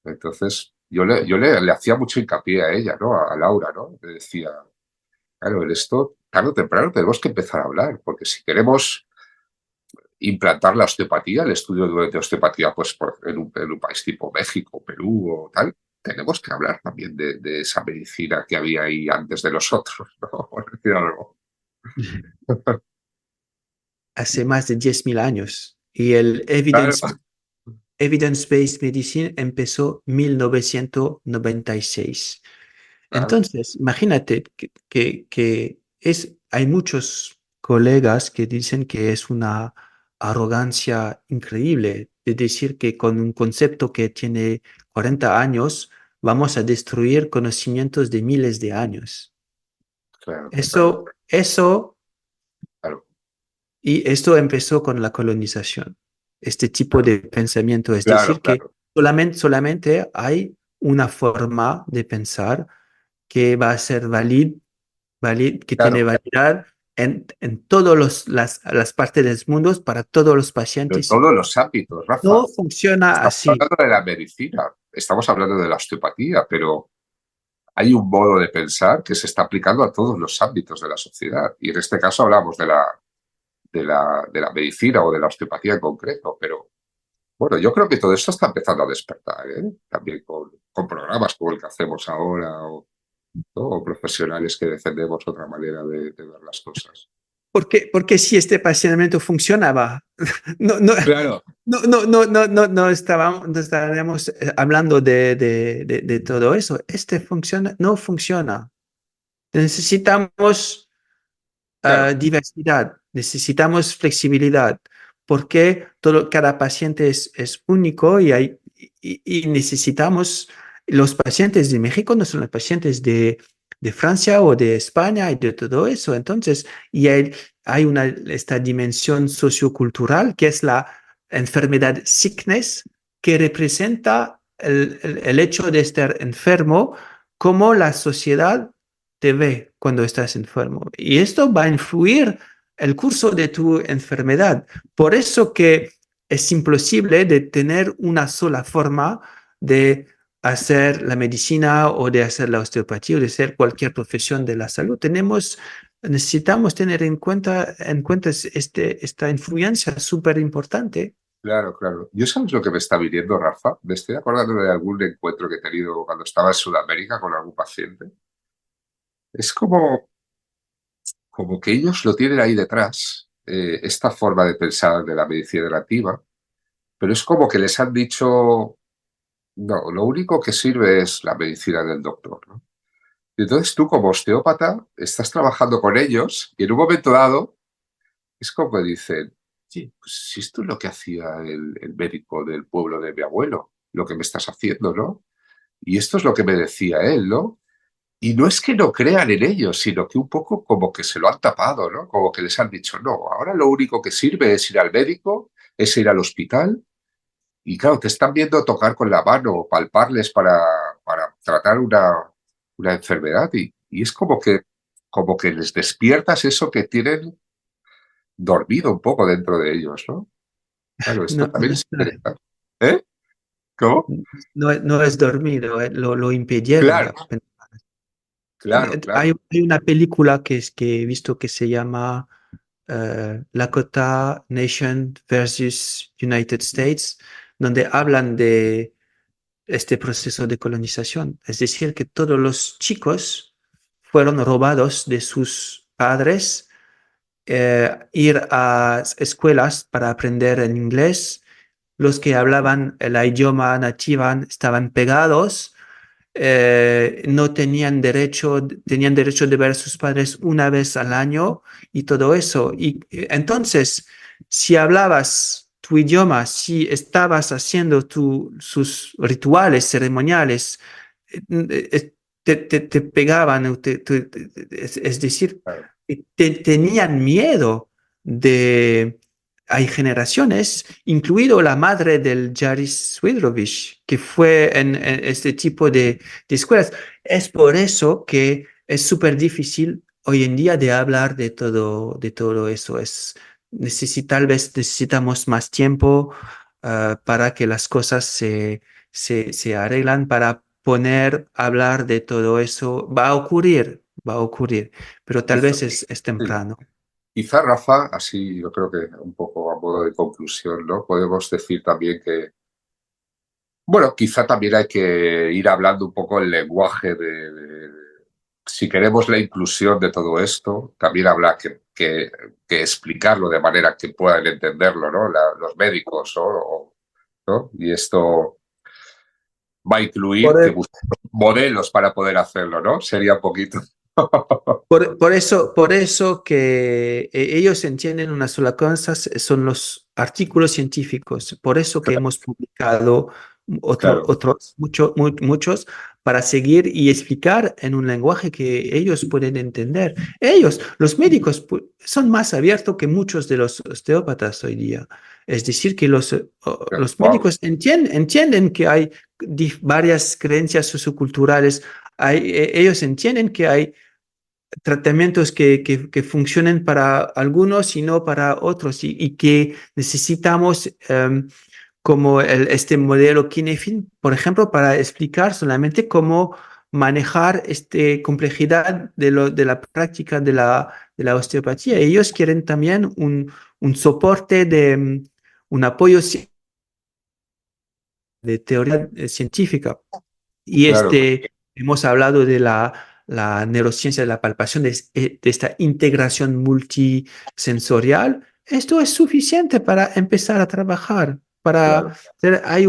Entonces, yo le hacía mucho hincapié a ella, ¿no? A Laura, ¿no? Le decía, claro, en esto, tarde o temprano tenemos que empezar a hablar, porque si queremos implantar la osteopatía, el estudio de osteopatía, pues en un país tipo México, Perú o tal, tenemos que hablar también de esa medicina que había ahí antes de nosotros, ¿no? Por decir algo. hace más de 10.000 años. Y el Claro, Evidence-Based Medicine empezó en 1996. claro, Entonces, imagínate que hay muchos colegas que dicen que es una arrogancia increíble de decir que con un concepto que tiene 40 años vamos a destruir conocimientos de miles de años. claro, Eso claro, Y esto empezó con la colonización, este tipo de pensamiento, es claro, decir, que claro, solamente hay una forma de pensar que va a ser que tiene claro, validad en todas las partes del mundo para todos los De pacientes. todos los ámbitos, Rafa. No funciona Estamos así. hablando de la medicina, estamos hablando de la osteopatía, pero hay un modo de pensar que se está aplicando a todos los ámbitos de la sociedad. Y en este caso hablamos de la medicina o de la osteopatía en concreto, pero bueno, yo creo que todo esto está empezando a despertar, ¿eh? También con programas como el que hacemos ahora ¿no? O profesionales que defendemos otra manera de ver las cosas. Porque si este paciente funcionaba, no, no, Claro, no estaríamos hablando de todo eso. Este funciona, no funciona. Necesitamos claro, diversidad, necesitamos flexibilidad, porque cada paciente es único y necesitamos, los pacientes de México no son los pacientes de Francia o de España y de todo eso. Entonces, y hay esta dimensión sociocultural que es la enfermedad sickness, que representa el hecho de estar enfermo como la sociedad te ve cuando estás enfermo. Y esto va a influir el curso de tu enfermedad. Por eso que es imposible de tener una sola forma de hacer la medicina o de hacer la osteopatía o de hacer cualquier profesión de la salud. Necesitamos tener en cuenta esta influencia súper importante. claro, claro. ¿Yo sabes lo que me está viniendo, Rafa? Me estoy acordando de algún encuentro que he tenido cuando estaba en Sudamérica con algún paciente. Es como que ellos lo tienen ahí detrás, esta forma de pensar de la medicina nativa, pero es como que les han dicho, no, lo único que sirve es la medicina del doctor, ¿no? Y entonces tú como osteópata estás trabajando con ellos y en un momento dado es como que dicen, sí, pues si esto es lo que hacía el médico del pueblo de mi abuelo, lo que me estás haciendo, ¿no? Y esto es lo que me decía él, ¿no? Y no es que no crean en ellos, sino que un poco como que se lo han tapado, ¿no? Como que les han dicho, no, ahora lo único que sirve es ir al médico, es ir al hospital. Y claro, te están viendo tocar con la mano, palparles para tratar una enfermedad. Y es como que les despiertas eso que tienen dormido un poco dentro de ellos, ¿no? Claro, esto No, también es interesante. ¿Eh? ¿Cómo? no es dormido, lo impidieron de Claro, pensar. claro, Hay, claro. hay una película que he visto que se llama Lakota Nation versus United States, donde hablan de este proceso de colonización. Es decir, que todos los chicos fueron robados de sus padres, ir a escuelas para aprender en inglés. Los que hablaban el idioma nativa estaban pegados, no tenían derecho de ver a sus padres una vez al año y todo eso. Y entonces, si hablabas tu idioma, si estabas haciendo sus rituales ceremoniales, te pegaban, es decir, Claro. tenían miedo de... Hay generaciones, incluido la madre del Jaris Swidrovich, que fue en este tipo de escuelas. Es por eso que es súper difícil hoy en día de hablar de todo eso. Tal vez necesitamos más tiempo para que las cosas se arreglan, para hablar de todo eso. Va a ocurrir, pero tal Quizá, vez es sí. temprano. Quizá, Rafa, así yo creo que un poco a modo de conclusión, ¿no? Podemos decir también que, bueno, quizá también hay que ir hablando un poco el lenguaje si queremos la inclusión de todo esto, también habrá que explicarlo de manera que puedan entenderlo, ¿no? Los médicos, ¿no? Y esto va a incluir que Por, busquemos modelos para poder hacerlo, ¿no? Sería un poquito. por eso que ellos entienden una sola cosa, son los artículos científicos. Por eso que hemos publicado Claro, otros, muchos, para seguir y explicar en un lenguaje que ellos pueden entender. Ellos, los médicos, son más abiertos que muchos de los osteópatas hoy día. Es decir, que los wow, médicos entienden que hay varias creencias socioculturales. Ellos entienden que hay tratamientos que funcionen para algunos y no para otros y que necesitamos como este modelo Kinefin, por ejemplo, para explicar solamente cómo manejar esta complejidad de la práctica de la osteopatía. Ellos quieren también un soporte un apoyo de teoría científica. Y Claro, hemos hablado de la neurociencia de la palpación, de esta integración multisensorial. Esto es suficiente para empezar a trabajar. claro, Hay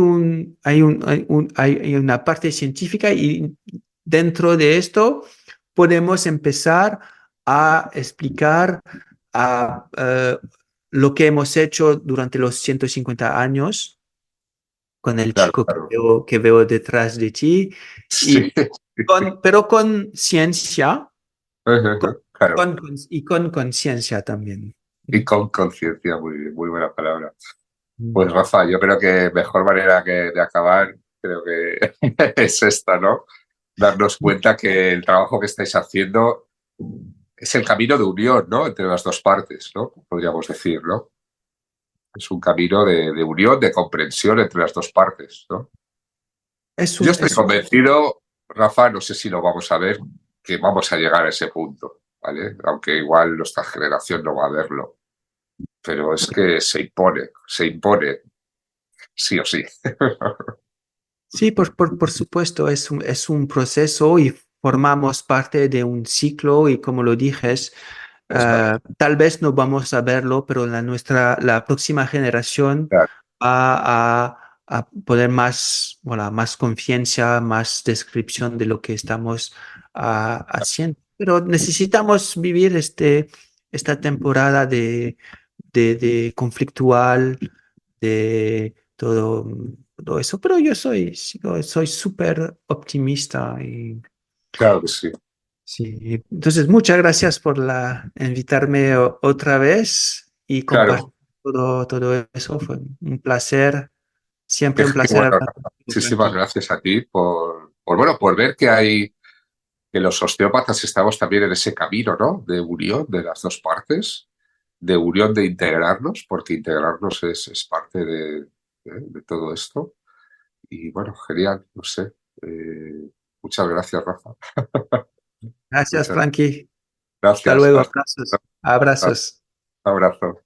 una parte científica y dentro de esto podemos empezar a explicar lo que hemos hecho durante los 150 años con el claro, chico claro. que veo detrás de ti, Sí, y pero con ciencia con- claro. y con conciencia también. Y con conciencia, muy bien, muy buena palabra. Pues Rafa, yo creo que mejor manera de acabar, creo que es esta, ¿no? Darnos cuenta que el trabajo que estáis haciendo es el camino de unión, ¿no? Entre las dos partes, ¿no? Podríamos decir, ¿no? Es un camino de unión, de comprensión entre las dos partes, ¿no? Yo estoy Es un, convencido, Rafa, no sé si lo vamos a ver, que vamos a llegar a ese punto, ¿vale? Aunque igual nuestra generación no va a verlo, pero es que se impone, sí o sí. sí, por supuesto, es un proceso y formamos parte de un ciclo y como lo dijes, Es verdad. tal vez no vamos a verlo, pero la próxima generación Claro, va a poner más, bueno, más conciencia, más descripción de lo que estamos haciendo. Pero necesitamos vivir esta temporada de conflictual, de todo eso. Pero yo soy súper optimista y claro que sí. sí. Entonces, muchas gracias por invitarme otra vez y compartir Claro, todo eso. Fue un placer, qué, siempre un qué placer bueno. hablar contigo, Muchísimas Frankie. gracias a ti por ver que los osteópatas estamos también en ese camino, ¿no? De unión de las dos partes, de unión de integrarnos, porque integrarnos es parte de todo esto. Y bueno, genial, no sé. Muchas gracias, Rafa. Gracias, Muchas Frankie. Hasta gracias. luego. Hasta, Abrazos. hasta Abrazos. abrazo.